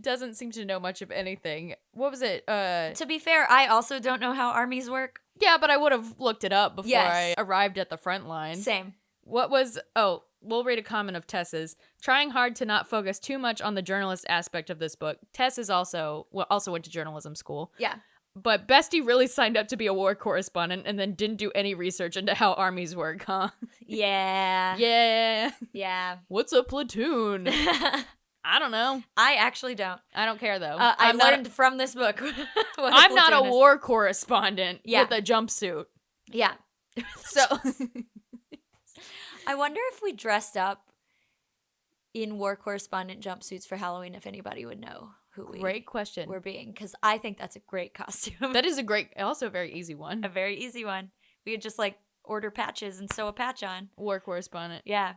doesn't seem to know much of anything. What was it? To be fair, I also don't know how armies work. Yeah, but I would have looked it up before I arrived at the front line. Same. We'll read a comment of Tess's. Trying hard to not focus too much on the journalist aspect of this book. Tess is also went to journalism school. Yeah. But Bestie really signed up to be a war correspondent and then didn't do any research into how armies work, huh? Yeah. Yeah. What's a platoon? I don't know. I actually don't. I don't care, though. I learned from this book. I'm not a war correspondent with a jumpsuit. Yeah. So I wonder if we dressed up in war correspondent jumpsuits for Halloween, if anybody would know who Great question. we're being, because I think that's a great costume. That is also a very easy one. A very easy one. We could just like order patches and sew a patch on. War correspondent. Yeah.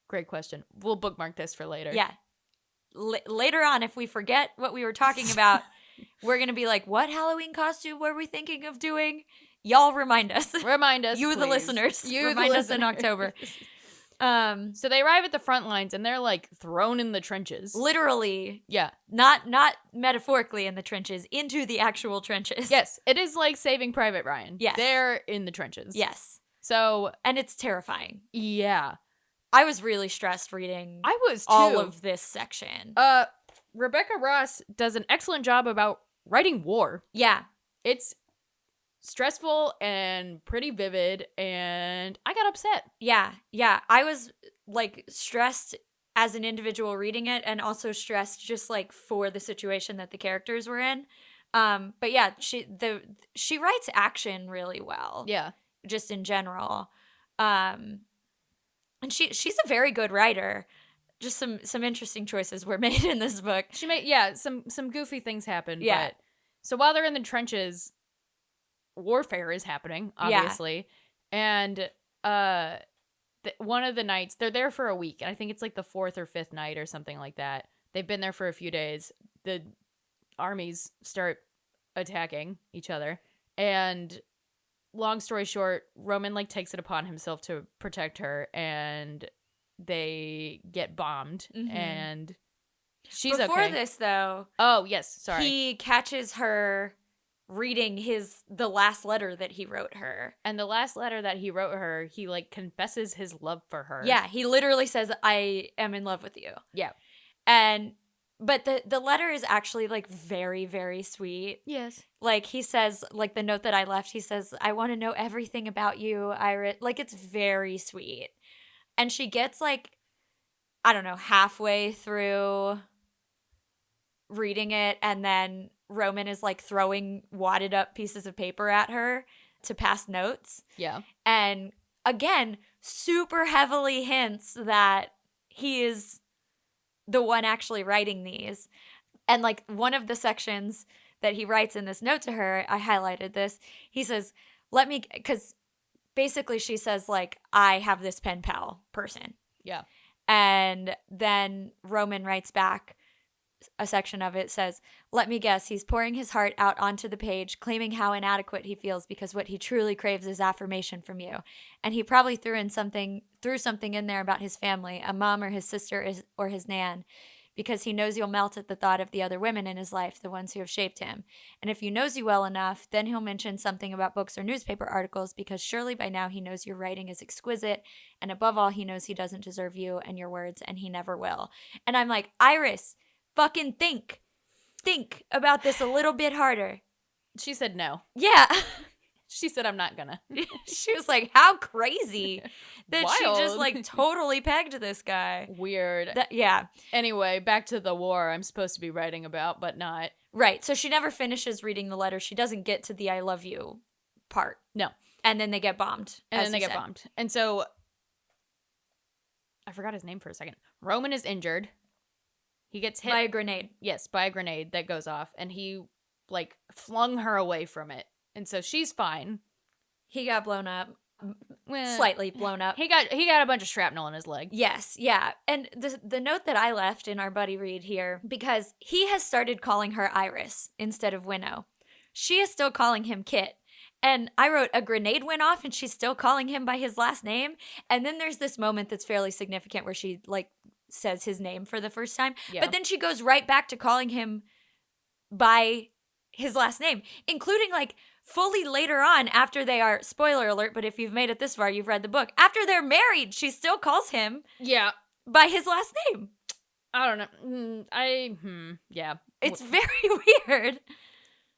Great question. We'll bookmark this for later. Yeah. Later on, if we forget what we were talking about, we're going to be like, what Halloween costume were we thinking of doing? Y'all remind us. Remind us, You, please. the listeners. You, remind the us in October. So they arrive at the front lines and they're like thrown in the trenches. Literally. Yeah. Not metaphorically in the trenches, into the actual trenches. Yes, it is like Saving Private Ryan. Yes. They're in the trenches. Yes. So. And it's terrifying. Yeah. I was really stressed reading I was too. all of this section. Rebecca Ross does an excellent job about writing war. Yeah. It's stressful and pretty vivid, and I got upset. Yeah. Yeah. I was like stressed as an individual reading it, and also stressed just like for the situation that the characters were in. But yeah, she writes action really well. Yeah. Just in general. And she's a very good writer. Just some interesting choices were made in this book. She made some goofy things happen. Yeah. But, so while they're in the trenches, warfare is happening, obviously. Yeah. And one of the nights, they're there for a week, and I think it's like the 4th or 5th night or something like that. They've been there for a few days. The armies start attacking each other, and long story short, Roman like takes it upon himself to protect her, and they get bombed. Mm-hmm. And she's Before okay. this, though. Oh yes, sorry. He catches her reading the last letter that he wrote her. And the last letter that he wrote her, he like confesses his love for her. Yeah, he literally says, "I am in love with you." Yeah. But the letter is actually like very, very sweet. Yes. Like he says, like the note that I left, he says, "I want to know everything about you, Iris." Like it's very sweet. And she gets like, I don't know, halfway through reading it, and then Roman is like throwing wadded up pieces of paper at her to pass notes. Yeah. And again, super heavily hints that he is the one actually writing these. And like one of the sections that he writes in this note to her, I highlighted this. He says, because basically she says like, I have this pen pal person. Yeah. And then Roman writes back, a section of it says, "Let me guess, he's pouring his heart out onto the page, claiming how inadequate he feels because what he truly craves is affirmation from you. And he probably threw something in there about his family, a mom or his sister or his nan, because he knows you'll melt at the thought of the other women in his life, the ones who have shaped him. And if he knows you well enough, then he'll mention something about books or newspaper articles, because surely by now he knows your writing is exquisite, and above all, he knows he doesn't deserve you and your words, and he never will." And I'm like, Iris, fucking think about this a little bit harder. She said no. Yeah. She said, "I'm not gonna." She was like, how crazy that Wild. she just like totally pegged this guy. Weird. Yeah. Anyway, back to the war I'm supposed to be writing about, but not. Right. So she never finishes reading the letter. She doesn't get to the I love you part. No. And then they get bombed. And then they get bombed. And so I forgot his name for a second. Roman is injured. He gets hit by a grenade. Yes, by a grenade that goes off, and he like flung her away from it. And so she's fine. He got blown up. Slightly blown up. He got a bunch of shrapnel in his leg. Yes, yeah. And the note that I left in our buddy read here, because he has started calling her Iris instead of Winnow. She is still calling him Kit. And I wrote, a grenade went off and she's still calling him by his last name. And then there's this moment that's fairly significant where she like says his name for the first time. Yeah. But then she goes right back to calling him by his last name, including like fully later on after they are, spoiler alert, but if you've made it this far, you've read the book. After they're married, she still calls him by his last name. I don't know. Yeah. It's very weird.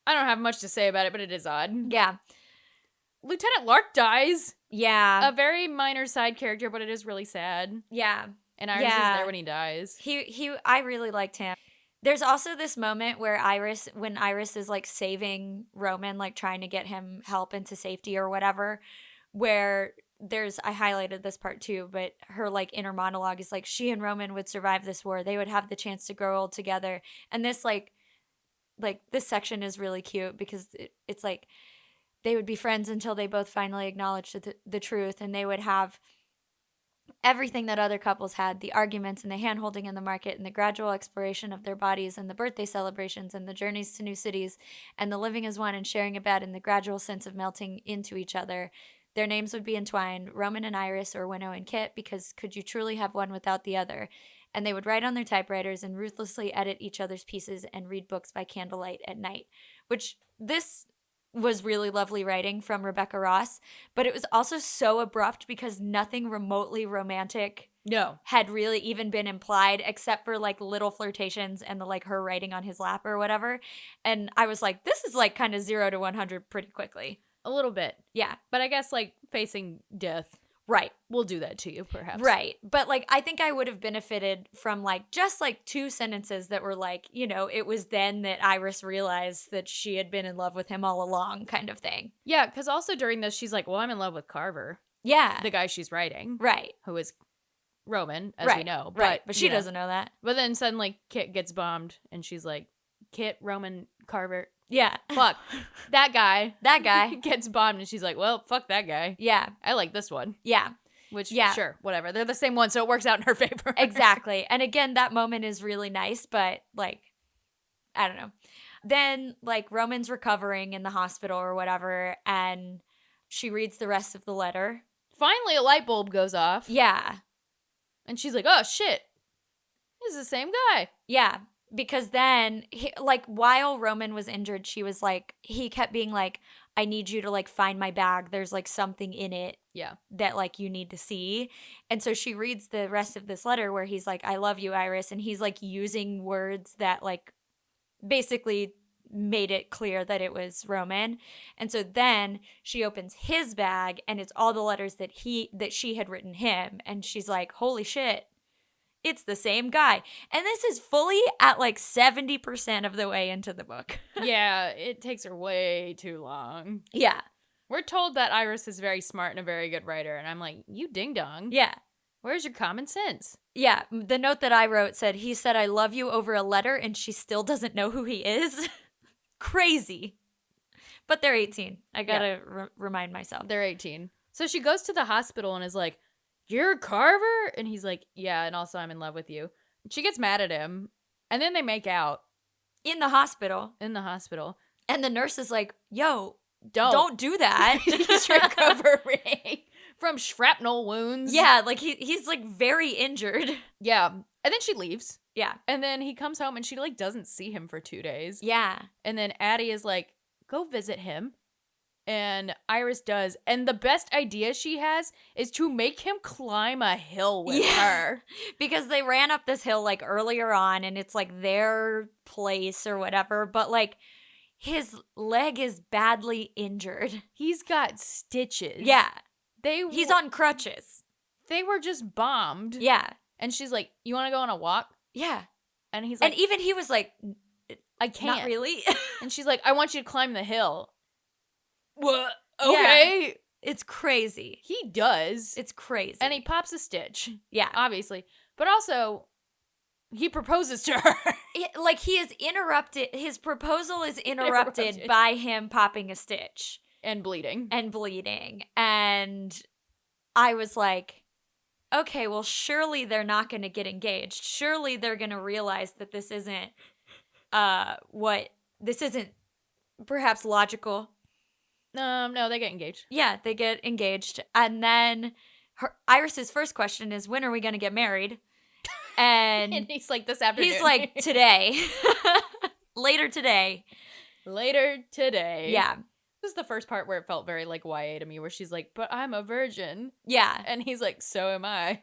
I don't have much to say about it, but it is odd. Yeah. Lieutenant Lark dies. Yeah. A very minor side character, but it is really sad. Yeah. And Iris is there when he dies. I really liked him. There's also this moment where when Iris is like saving Roman, like trying to get him help into safety or whatever, where I highlighted this part too, but her like inner monologue is like, she and Roman would survive this war. They would have the chance to grow old together. And this like this section is really cute because it's like, they would be friends until they both finally acknowledged the truth, and they would have everything that other couples had, the arguments and the hand-holding in the market and the gradual exploration of their bodies and the birthday celebrations and the journeys to new cities and the living as one and sharing a bed and the gradual sense of melting into each other. Their names would be entwined, Roman and Iris or Winnow and Kit, because could you truly have one without the other? And they would write on their typewriters and ruthlessly edit each other's pieces and read books by candlelight at night, which this was really lovely writing from Rebecca Ross, but it was also so abrupt because nothing remotely romantic had really even been implied except for like little flirtations and the like her writing on his lap or whatever. And I was like, this is like kind of 0 to 100 pretty quickly. A little bit. Yeah. But I guess like facing death. Right. We'll do that to you, perhaps. Right. But like, I think I would have benefited from like just like 2 sentences that were like, you know, it was then that Iris realized that she had been in love with him all along kind of thing. Yeah. Because also during this, she's like, well, I'm in love with Carver. Yeah. The guy she's writing. Right. Who is Roman, as we know. Right. But she doesn't know that. But then suddenly Kit gets bombed and she's like, Kit, Roman, Carver. Yeah. Fuck. That guy. That guy. Gets bombed and she's like, well, fuck that guy. Yeah. I like this one. Yeah. Which, sure, whatever. They're the same one, so it works out in her favor. Exactly. And again, that moment is really nice, but like, I don't know. Then like Roman's recovering in the hospital or whatever, and she reads the rest of the letter. Finally, a light bulb goes off. Yeah. And she's like, oh, shit. This is the same guy. Yeah. Because then, like, while Roman was injured, she was like, he kept being like, I need you to, like, find my bag. There's, like, something in it that, like, you need to see. And so she reads the rest of this letter where he's like, I love you, Iris. And he's, like, using words that, like, basically made it clear that it was Roman. And so then she opens his bag and it's all the letters that she had written him. And she's like, holy shit. It's the same guy. And this is fully at like 70% of the way into the book. Yeah, it takes her way too long. Yeah. We're told that Iris is very smart and a very good writer. And I'm like, you ding dong. Yeah. Where's your common sense? Yeah. The note that I wrote said, he said, I love you over a letter and she still doesn't know who he is. Crazy. But they're 18. I gotta remind myself. They're 18. So she goes to the hospital and is like, you're Carver? And he's like, yeah, and also I'm in love with you. She gets mad at him, and then they make out. In the hospital. In the hospital. And the nurse is like, yo, don't do that. He's recovering from shrapnel wounds. Yeah, like he's like very injured. Yeah. And then she leaves. Yeah. And then he comes home and she like doesn't see him for 2 days. Yeah. And then Addie is like, go visit him. And Iris does. And the best idea she has is to make him climb a hill with her. Because they ran up this hill like earlier on and it's like their place or whatever. But like his leg is badly injured. He's got stitches. Yeah. He's on crutches. They were just bombed. Yeah. And she's like, you want to go on a walk? Yeah. And he's like, and even he was like, I can't. Not really. And she's like, I want you to climb the hill. What? Okay. Yeah. It's crazy. He does. It's crazy. And he pops a stitch. Yeah. Obviously. But also, he proposes to her. Like he is interrupted. His proposal is interrupted by him popping a stitch. And bleeding. And I was like, okay, well, surely they're not going to get engaged. Surely they're going to realize that this isn't this isn't perhaps logical. No, they get engaged. Yeah, they get engaged. And then Iris's first question is, when are we going to get married? And, and he's like, this afternoon. He's like, today. Later today. Yeah. This is the first part where it felt very like YA to me, where she's like, but I'm a virgin. Yeah. And he's like, so am I.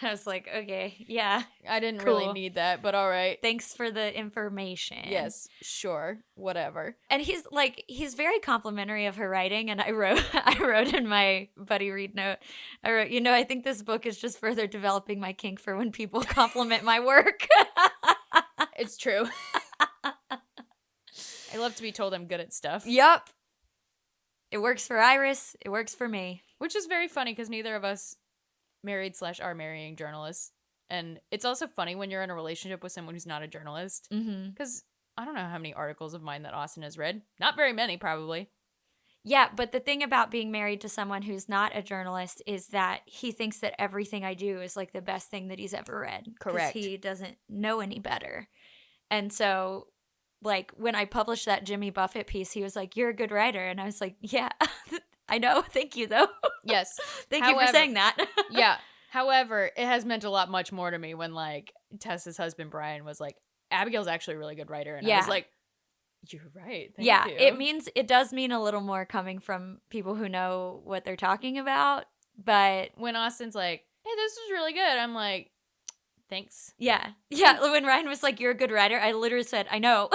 I was like, okay, yeah. I didn't really need that, but all right. Thanks for the information. Yes, sure, whatever. And he's very complimentary of her writing. And I wrote in my buddy read note, I wrote, I think this book is just further developing my kink for when people compliment my work. It's true. I love to be told I'm good at stuff. Yup. It works for Iris. It works for me. Which is very funny because neither of us married/are marrying journalists. And it's also funny when you're in a relationship with someone who's not a journalist. Because I don't know how many articles of mine that Austin has read. Not very many, probably. Yeah, but the thing about being married to someone who's not a journalist is that he thinks that everything I do is like the best thing that he's ever read. Because Correct. he doesn't know any better. And so, like, when I published that Jimmy Buffett piece, he was like, "You're a good writer." And I was like, "Yeah, I know. Thank you, though." Yes. Thank you for saying that. Yeah. However, it has meant a lot much more to me when, like, Tessa's husband, Brian, was like, Abigail's actually a really good writer. And I was like, you're right. Thank you. It does mean a little more coming from people who know what they're talking about. But when Austin's like, hey, this was really good, I'm like, thanks. Yeah. When Ryan was like, "You're a good writer," I literally said, "I know."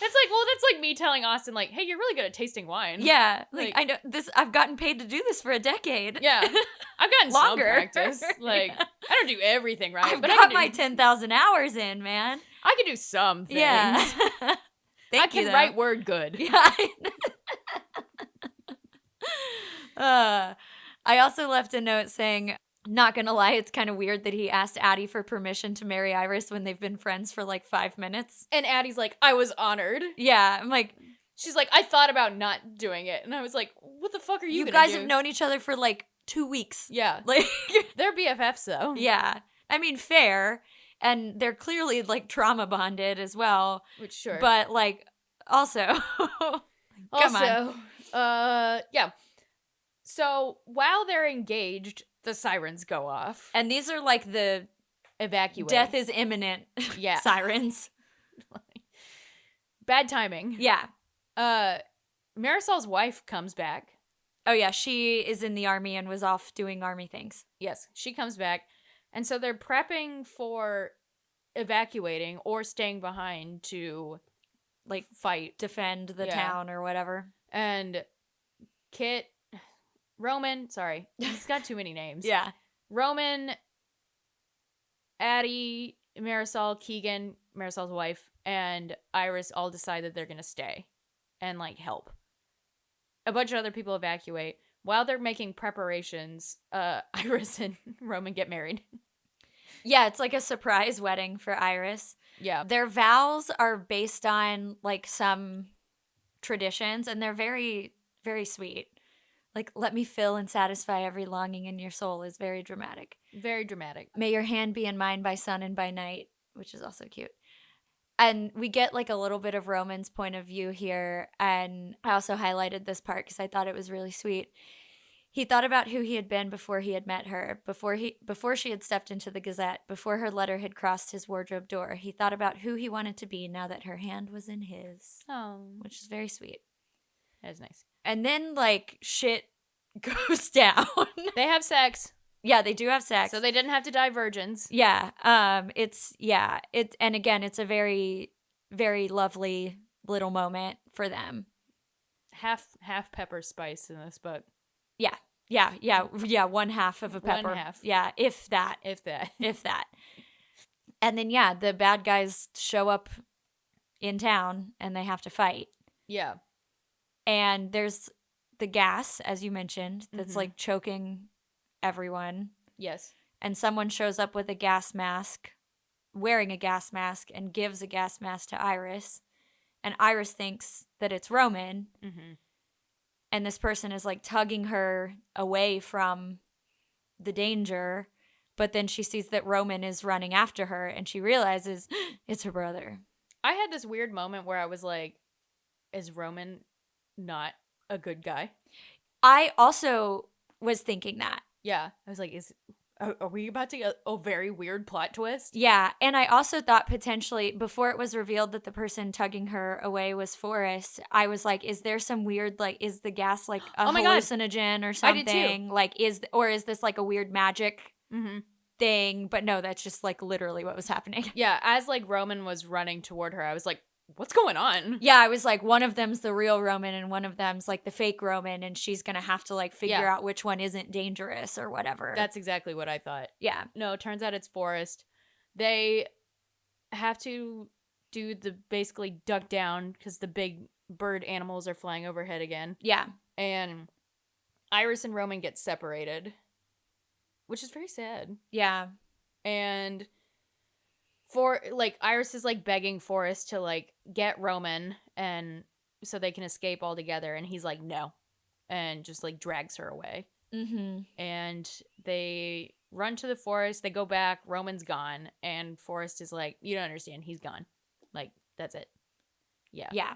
It's like, well, that's like me telling Austin, like, hey, you're really good at tasting wine. Yeah. Like I know this. I've gotten paid to do this for a decade. Yeah. I've gotten Longer. some practice. Like, I don't do everything right. I've but got my 10,000 hours in, man. I can do some things. Yeah. I can write word good. Yeah. I also left a note saying, not gonna lie, it's kind of weird that he asked Addie for permission to marry Iris when they've been friends for like 5 minutes. And Addie's like, I was honored. Yeah, I'm like, she's like, I thought about not doing it. And I was like, what the fuck are you gonna guys do? have known each other for like 2 weeks. Yeah. Like, they're BFFs though. Yeah. I mean, fair. And they're clearly like trauma bonded as well. Which, sure. But like, also. Come on. Yeah. So while they're engaged, the sirens go off. And these are like the evacuate. Death is imminent. Yeah. Sirens. Bad timing. Yeah. Marisol's wife comes back. Oh yeah, she is in the army and was off doing army things. Yes, she comes back. And so they're prepping for evacuating or staying behind to like fight, defend the town or whatever. And Roman, sorry, he's got too many names. Yeah. Roman, Addie, Marisol, Keegan, Marisol's wife, and Iris all decide that they're going to stay and like help. A bunch of other people evacuate. While they're making preparations, Iris and Roman get married. Yeah, it's like a surprise wedding for Iris. Yeah. Their vows are based on like some traditions, and they're very, very sweet. Like, let me fill and satisfy every longing in your soul is very dramatic. Very dramatic. May your hand be in mine by sun and by night, which is also cute. And we get like a little bit of Roman's point of view here. And I also highlighted this part because I thought it was really sweet. He thought about who he had been before he had met her, before she had stepped into the Gazette, before her letter had crossed his wardrobe door. He thought about who he wanted to be now that her hand was in his. Oh. Which is very sweet. That is nice. And then, like, shit goes down. They have sex. Yeah, they do have sex. So they didn't have to die virgins. Yeah. And again, it's a very, very lovely little moment for them. Half pepper spice in this book. Yeah. Yeah. 1/2 of a pepper. 1/2. Yeah. If that. And then, yeah, the bad guys show up in town and they have to fight. Yeah. And there's the gas, as you mentioned, that's like choking everyone. Yes. And someone shows up with a gas mask, wearing a gas mask, and gives a gas mask to Iris. And Iris thinks that it's Roman. Mm-hmm. And this person is like tugging her away from the danger. But then she sees that Roman is running after her and she realizes it's her brother. I had this weird moment where I was like, is Roman not a good guy? I also was thinking that. Yeah. I was like, are we about to get a very weird plot twist? Yeah. And I also thought potentially, before it was revealed that the person tugging her away was Forrest, I was like, is there some weird, like, is the gas like a hallucinogen or something? I did too. Like, is this like a weird magic thing? But no, that's just like literally what was happening. Yeah. As like Roman was running toward her, I was like, what's going on? Yeah, I was like, one of them's the real Roman and one of them's like the fake Roman, and she's gonna have to like figure out which one isn't dangerous or whatever. That's exactly what I thought. Yeah. No, it turns out it's Forrest. They have to do the basically duck down because the big bird animals are flying overhead again. Yeah. And Iris and Roman get separated, which is very sad. Yeah. And Iris is like begging Forrest to like get Roman and so they can escape all together. And he's like, no, and just like drags her away. And they run to the forest. They go back. Roman's gone. And Forrest is like, you don't understand. He's gone. Like, that's it. Yeah. Yeah.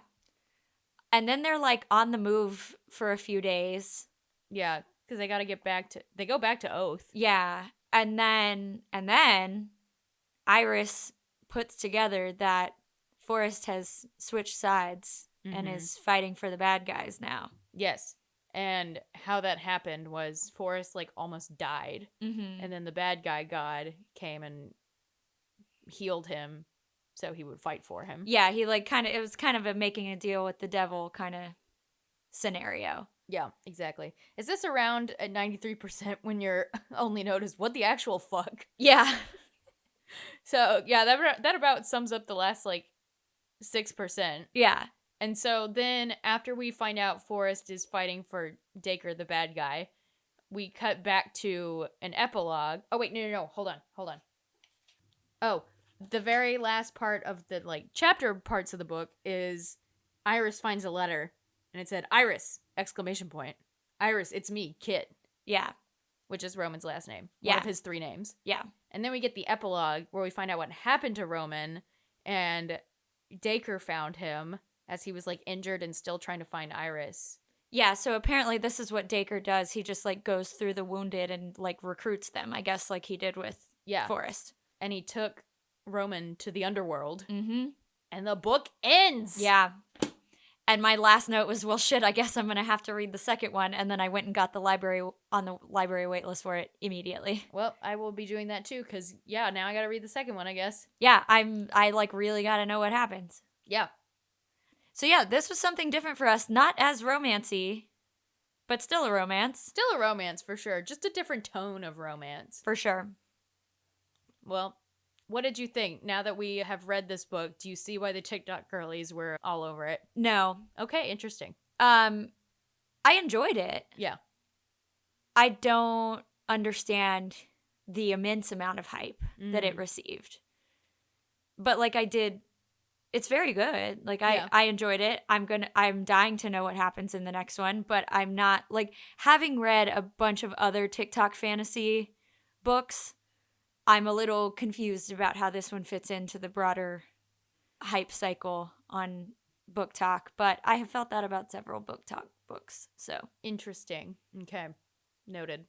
And then they're like on the move for a few days. Yeah. Because they got to get back to, they go back to Oath. Yeah. And then Iris puts together that Forrest has switched sides and is fighting for the bad guys now. Yes. And how that happened was Forrest like almost died. And then the bad guy god came and healed him so he would fight for him. Yeah, he like it was kind of a making a deal with the devil kind of scenario. Yeah, exactly. Is this around at 93% when your only note is what the actual fuck? Yeah. So, yeah, that about sums up the last like 6%. Yeah. And so then after we find out Forrest is fighting for Dacre, the bad guy, we cut back to an epilogue. Oh, wait, no. Hold on. Oh, the very last part of the like chapter parts of the book is Iris finds a letter and it said, Iris, ! Iris, it's me, Kit. Yeah. Which is Roman's last name. Yeah. One of his 3 names. Yeah. And then we get the epilogue where we find out what happened to Roman, and Dacre found him as he was like injured and still trying to find Iris. Yeah, so apparently this is what Dacre does. He just like goes through the wounded and like recruits them, I guess, like he did with Forrest. And he took Roman to the underworld. And the book ends. Yeah. And my last note was, well, shit, I guess I'm going to have to read the second one. And then I went and got the library waitlist for it immediately. Well, I will be doing that too, because, yeah, now I got to read the second one, I guess. Yeah, I like really got to know what happens. Yeah. So, yeah, this was something different for us. Not as romancy, but still a romance. Still a romance, for sure. Just a different tone of romance. For sure. Well, what did you think? Now that we have read this book, do you see why the TikTok girlies were all over it? No. Okay, interesting. I enjoyed it. Yeah. I don't understand the immense amount of hype that it received. But like I did, it's very good. Like I enjoyed it. I'm dying to know what happens in the next one, but I'm not like having read a bunch of other TikTok fantasy books. I'm a little confused about how this one fits into the broader hype cycle on Book Talk, but I have felt that about several Book Talk books, so. Interesting. Okay. Noted.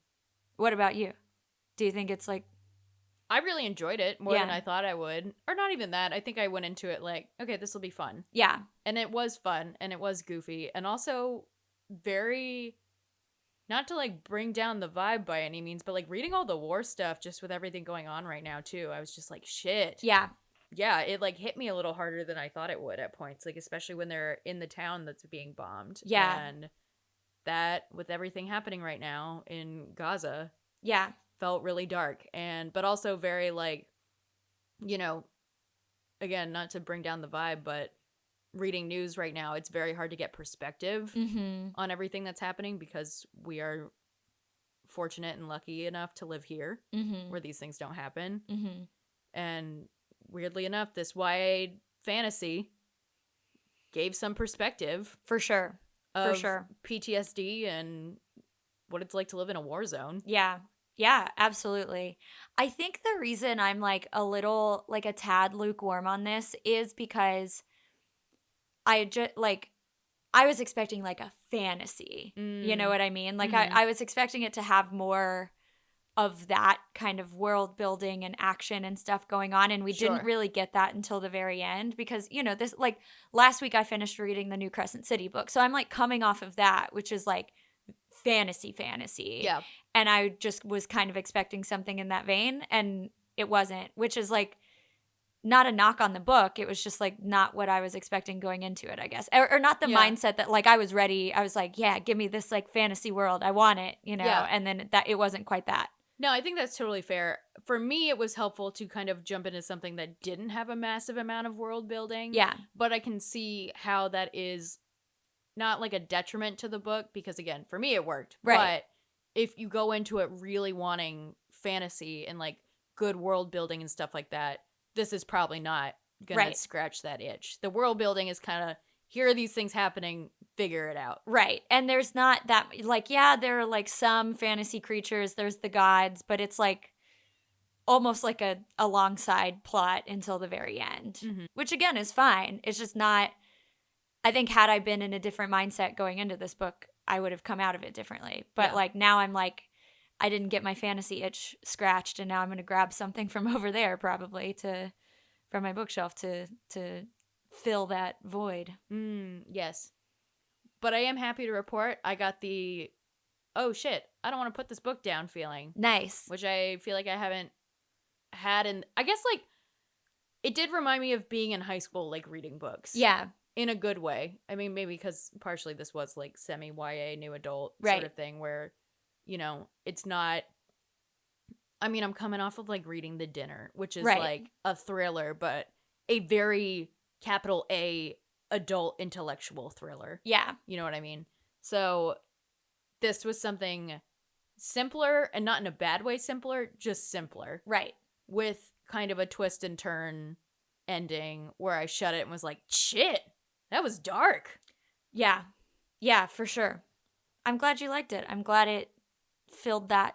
What about you? Do you think it's like... I really enjoyed it more than I thought I would. Or not even that. I think I went into it like, okay, this will be fun. Yeah. And it was fun, and it was goofy, and also very... Not to, like, bring down the vibe by any means, but, like, reading all the war stuff just with everything going on right now, too, I was just like, shit. Yeah. Yeah, it, like, hit me a little harder than I thought it would at points, like, especially when they're in the town that's being bombed. Yeah. And that, with everything happening right now in Gaza, yeah, felt really dark. But also very, like, you know, again, not to bring down the vibe, but reading news right now, it's very hard to get perspective on everything that's happening because we are fortunate and lucky enough to live here where these things don't happen. And weirdly enough, this YA fantasy gave some perspective. For sure. Of For sure. PTSD and what it's like to live in a war zone. Yeah. Yeah, absolutely. I think the reason I'm like a little, like a tad lukewarm on this is because I was expecting like a fantasy. You know what I mean? Like I was expecting it to have more of that kind of world building and action and stuff going on. And we didn't really get that until the very end because, you know, this like last week I finished reading the new Crescent City book. So I'm like coming off of that, which is like fantasy. Yeah. And I just was kind of expecting something in that vein and it wasn't, which is like not a knock on the book. It was just like not what I was expecting going into it, I guess. Or not the mindset that like I was ready. I was like, yeah, give me this like fantasy world. I want it, you know? Yeah. And then that it wasn't quite that. No, I think that's totally fair. For me, it was helpful to kind of jump into something that didn't have a massive amount of world building. Yeah. But I can see how that is not like a detriment to the book because, again, for me, it worked. Right. But if you go into it really wanting fantasy and like good world building and stuff like that, this is probably not going to scratch that itch. The world building is kind of here are these things happening, figure it out. Right. And there's not that, like, yeah, there are like some fantasy creatures, there's the gods, but it's like almost like a alongside plot until the very end, which again is fine. It's just not, I think had I been in a different mindset going into this book, I would have come out of it differently. But like now I'm like, I didn't get my fantasy itch scratched, and now I'm going to grab something from over there probably from my bookshelf to fill that void. Yes. But I am happy to report I got the, oh shit, I don't want to put this book down feeling. Nice. Which I feel like I haven't had in, I guess like, it did remind me of being in high school, like reading books. Yeah. In a good way. I mean, maybe because partially this was like semi-YA new adult right. sort of thing where, you know, it's not, I mean, I'm coming off of like reading The Dinner, which is right. like a thriller, but a very capital A adult intellectual thriller. Yeah. You know what I mean? So this was something simpler, and not in a bad way simpler, just simpler. Right. With kind of a twist and turn ending where I shut it and was like, shit, that was dark. Yeah. Yeah, for sure. I'm glad you liked it. I'm glad it filled that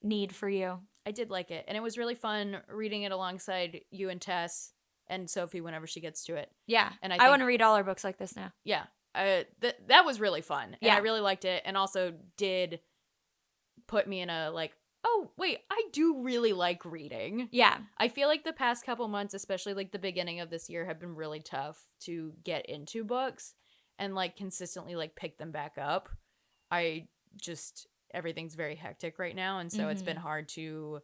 need for you. I did like it. And it was really fun reading it alongside you and Tess and Sophie whenever she gets to it. Yeah. And I want to read all our books like this now. Yeah. That was really fun. Yeah. And I really liked it. And also did put me in a like, oh, wait, I do really like reading. Yeah. I feel like the past couple months, especially like the beginning of this year, have been really tough to get into books and like consistently like pick them back up. Everything's very hectic right now. And so it's been hard to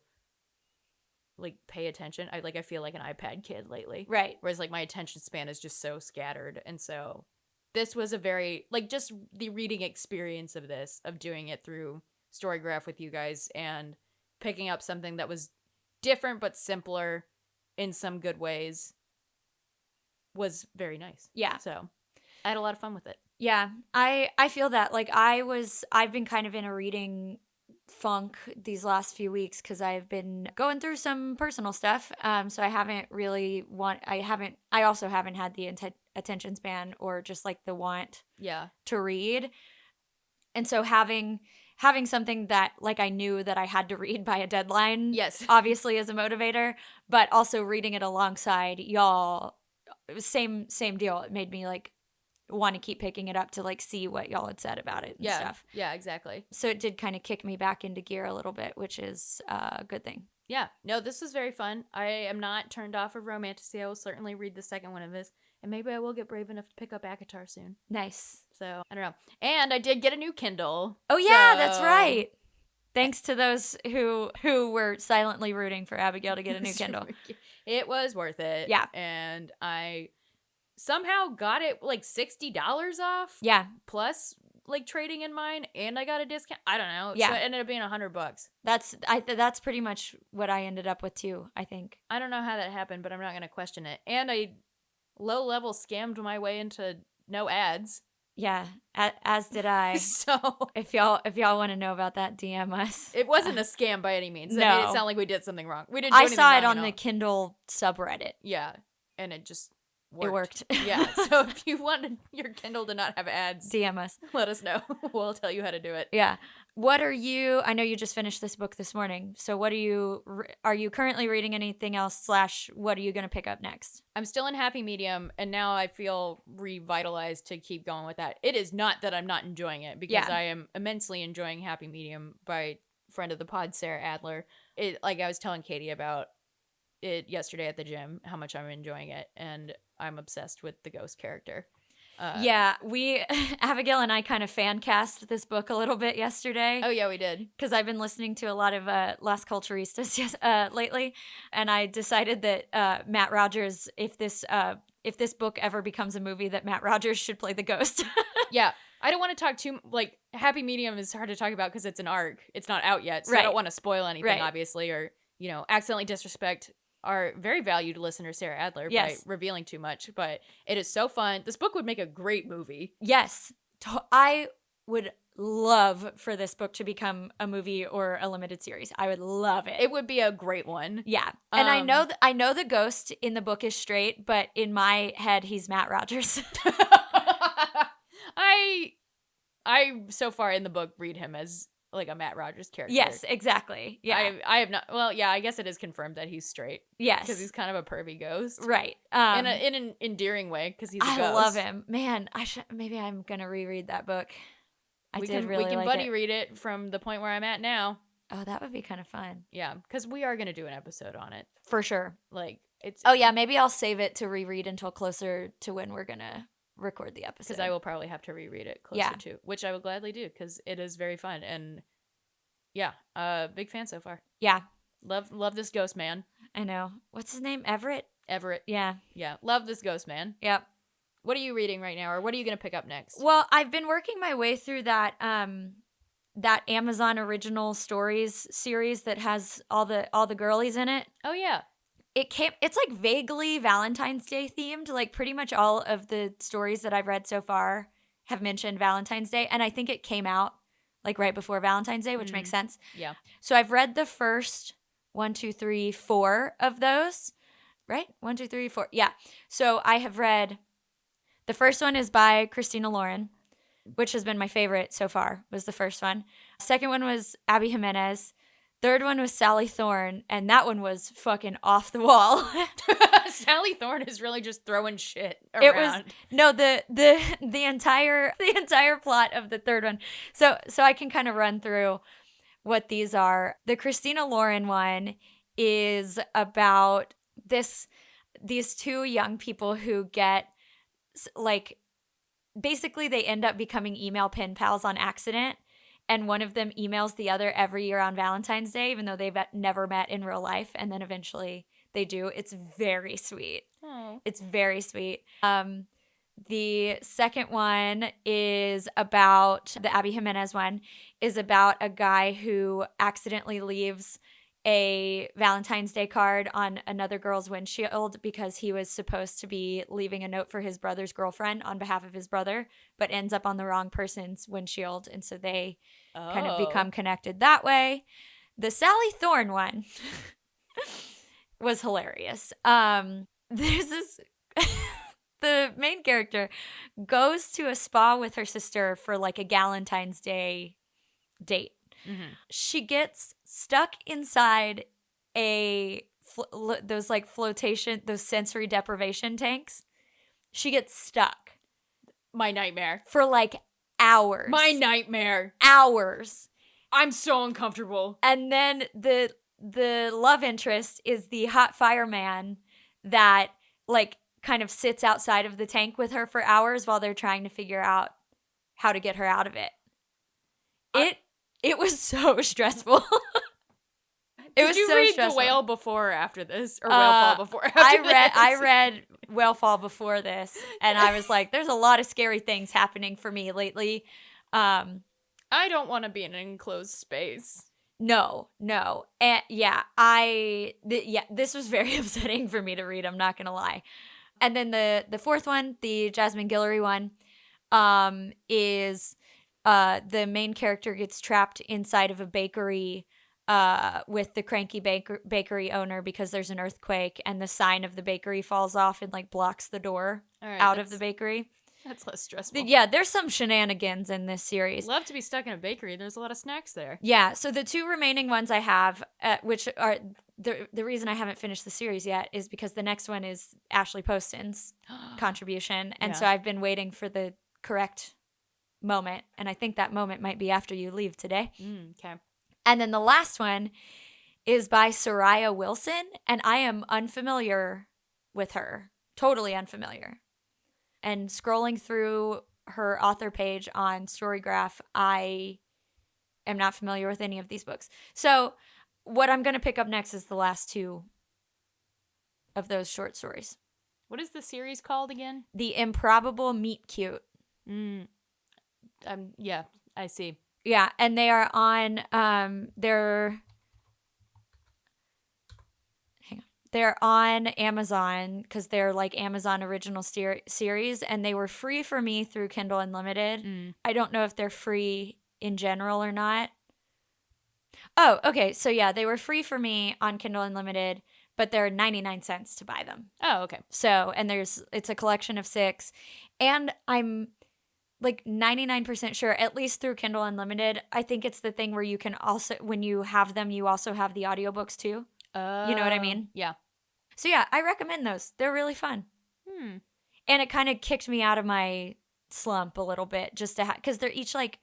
like pay attention. I feel like an iPad kid lately. Right. Whereas like my attention span is just so scattered. And so this was a very, like just the reading experience of this, of doing it through Storygraph with you guys and picking up something that was different but simpler in some good ways was very nice. Yeah. So I had a lot of fun with it. Yeah. I feel that. Like I've been kind of in a reading funk these last few weeks because I've been going through some personal stuff. So I haven't really I also haven't had the attention span or just like the want to read. And so having something that like I knew that I had to read by a deadline, yes, obviously is a motivator, but also reading it alongside y'all, same deal. It made me like want to keep picking it up to like see what y'all had said about it and stuff. Yeah, exactly. So it did kind of kick me back into gear a little bit, which is a good thing. Yeah. No, this was very fun. I am not turned off of romantasy. I will certainly read the second one of this. And maybe I will get brave enough to pick up Akatar soon. Nice. So, I don't know. And I did get a new Kindle. Oh, yeah, that's right. Thanks to those who were silently rooting for Abigail to get a new Kindle. It was worth it. Yeah. And I somehow got it like $60 off. Yeah. Plus like trading in mine, and I got a discount. I don't know. Yeah. So it ended up being $100. That's pretty much what I ended up with too, I think. I don't know how that happened, but I'm not going to question it. And I low level scammed my way into no ads. Yeah, as did I. So if y'all want to know about that, DM us. It wasn't a scam by any means. No. I made it sound like we did something wrong. We didn't do anything I saw wrong it on the Kindle subreddit. Yeah, and it just worked. It worked. Yeah, so if you wanted your Kindle to not have ads, DM us. Let us know. We'll tell you how to do it. Yeah. I know you just finished this book this morning, so are you currently reading anything else / what are you going to pick up next? I'm still in Happy Medium, and now I feel revitalized to keep going with that. It is not that I'm not enjoying it, because I am immensely enjoying Happy Medium by friend of the pod, Sarah Adler. Like I was telling Katie about it yesterday at the gym, how much I'm enjoying it, and I'm obsessed with the ghost character. Abigail and I kind of fan cast this book a little bit yesterday. Oh yeah, we did. Because I've been listening to a lot of Las Culturistas lately, and I decided that Matt Rogers, if this book ever becomes a movie, that Matt Rogers should play the ghost. Yeah, I don't want to talk too like Happy Medium is hard to talk about because it's an arc. It's not out yet, so right. I don't want to spoil anything, obviously, or accidentally disrespect our very valued listener, Sarah Adler, by revealing too much. But it is so fun. This book would make a great movie. Yes. I would love for this book to become a movie or a limited series. I would love it. It would be a great one. Yeah. And I know the ghost in the book is straight, but in my head, he's Matt Rogers. I so far in the book read him as like a Matt Rogers character. Yes, exactly. Yeah. I have not. Well, yeah, I guess it is confirmed that he's straight. Yes. Because he's kind of a pervy ghost. Right. In an endearing way, because he's a ghost. I love him. Man, maybe I'm going to reread that book. We can buddy read it from the point where I'm at now. Oh, that would be kind of fun. Yeah, because we are going to do an episode on it. For sure. Like, it's... Oh, yeah, maybe I'll save it to reread until closer to when we're going to record the episode. Because I will probably have to reread it closer to, which I will gladly do, because it is very fun. And yeah, big fan so far. Yeah. Love this ghost man. I know. What's his name? Everett? Yeah. Yeah. Love this ghost man. Yep. What are you reading right now, or what are you going to pick up next? Well, I've been working my way through that that Amazon Original Stories series that has all the girlies in it. Oh yeah. It's like vaguely Valentine's Day themed. Like pretty much all of the stories that I've read so far have mentioned Valentine's Day, and I think it came out like right before Valentine's Day, which makes sense. Yeah. So I've read the first 1, 2, 3, 4 of those. Right? 1, 2, 3, 4. Yeah. So I have read, the first one is by Christina Lauren, which has been my favorite so far, was the first one. Second one was Abby Jimenez. Third one was Sally Thorne, and that one was fucking off the wall. Sally Thorne is really just throwing shit around. It was the entire plot of the third one. So I can kind of run through what these are. The Christina Lauren one is about these two young people who get like, basically they end up becoming email pen pals on accident, and one of them emails the other every year on Valentine's Day, even though they've never met in real life, and then eventually they do. It's very sweet. Oh. It's very sweet. The second one is about, the Abby Jimenez one is about a guy who accidentally leaves a Valentine's Day card on another girl's windshield because he was supposed to be leaving a note for his brother's girlfriend on behalf of his brother, but ends up on the wrong person's windshield. And so they kind of become connected that way. The Sally Thorne one was hilarious. There's this... The main character goes to a spa with her sister for like a Galentine's Day date. Mm-hmm. She gets stuck inside those like flotation, those sensory deprivation tanks. She gets stuck. My nightmare. For like hours. My nightmare. Hours. I'm so uncomfortable. And then the love interest is the hot fireman that like kind of sits outside of the tank with her for hours while they're trying to figure out how to get her out of it. It was so stressful. Did you read The Whale before or after this? Or Whalefall before after this? I read Whalefall before this, and I was like, there's a lot of scary things happening for me lately. I don't want to be in an enclosed space. No. And this was very upsetting for me to read, I'm not going to lie. And then the fourth one, the Jasmine Guillory one, is the main character gets trapped inside of a bakery with the cranky bakery owner because there's an earthquake and the sign of the bakery falls off and like blocks the door out of the bakery. That's less stressful. Yeah, there's some shenanigans in this series. Love to be stuck in a bakery. There's a lot of snacks there. Yeah, so the two remaining ones I have, which are the reason I haven't finished the series yet is because the next one is Ashley Poston's contribution. And so I've been waiting for the correct moment. And I think that moment might be after you leave today. Okay. And then the last one is by Soraya Wilson. And I am unfamiliar with her. Totally unfamiliar. And scrolling through her author page on Storygraph, I am not familiar with any of these books. So what I'm going to pick up next is the last two of those short stories. What is the series called again? The Improbable Meet Cute. Yeah, I see. Yeah, and they are on they're on Amazon because they're like Amazon original series, and they were free for me through Kindle Unlimited. I don't know if they're free in general or not. Oh, okay. So yeah, they were free for me on Kindle Unlimited, but they're 99 cents to buy them. Oh, okay. So, and it's a collection of 6, and I'm like 99% sure, at least through Kindle Unlimited. I think it's the thing where you can also, when you have them, you also have the audiobooks too. You know what I mean? Yeah. So yeah, I recommend those. They're really fun. And it kind of kicked me out of my slump a little bit just to have, because they're each like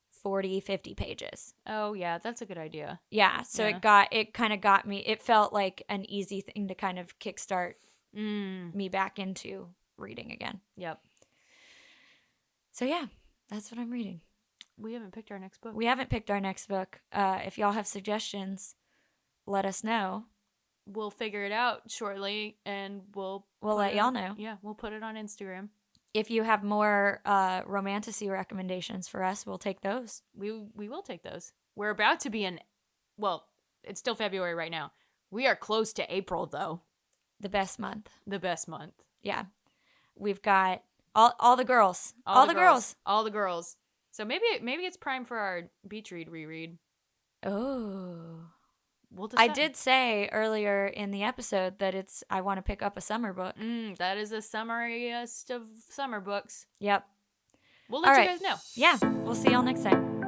40, 50 pages. Oh, yeah, that's a good idea. Yeah, so it kind of got me, it felt like an easy thing to kind of kickstart me back into reading again. Yep. So yeah, that's what I'm reading. We haven't picked our next book. If y'all have suggestions, let us know. We'll figure it out shortly, and we'll let y'all know. Yeah, we'll put it on Instagram. If you have more romantasy recommendations for us, we'll take those. We will take those. We're about to be in, well, it's still February right now. We are close to April, though. The best month. The best month. Yeah. We've got all the girls. All the girls. All the girls. So maybe it's prime for our beach read reread. Oh. We'll decide. I did say earlier in the episode that I want to pick up a summer book. That is the summariest of summer books. Yep. We'll let you guys know. Yeah. We'll see y'all next time.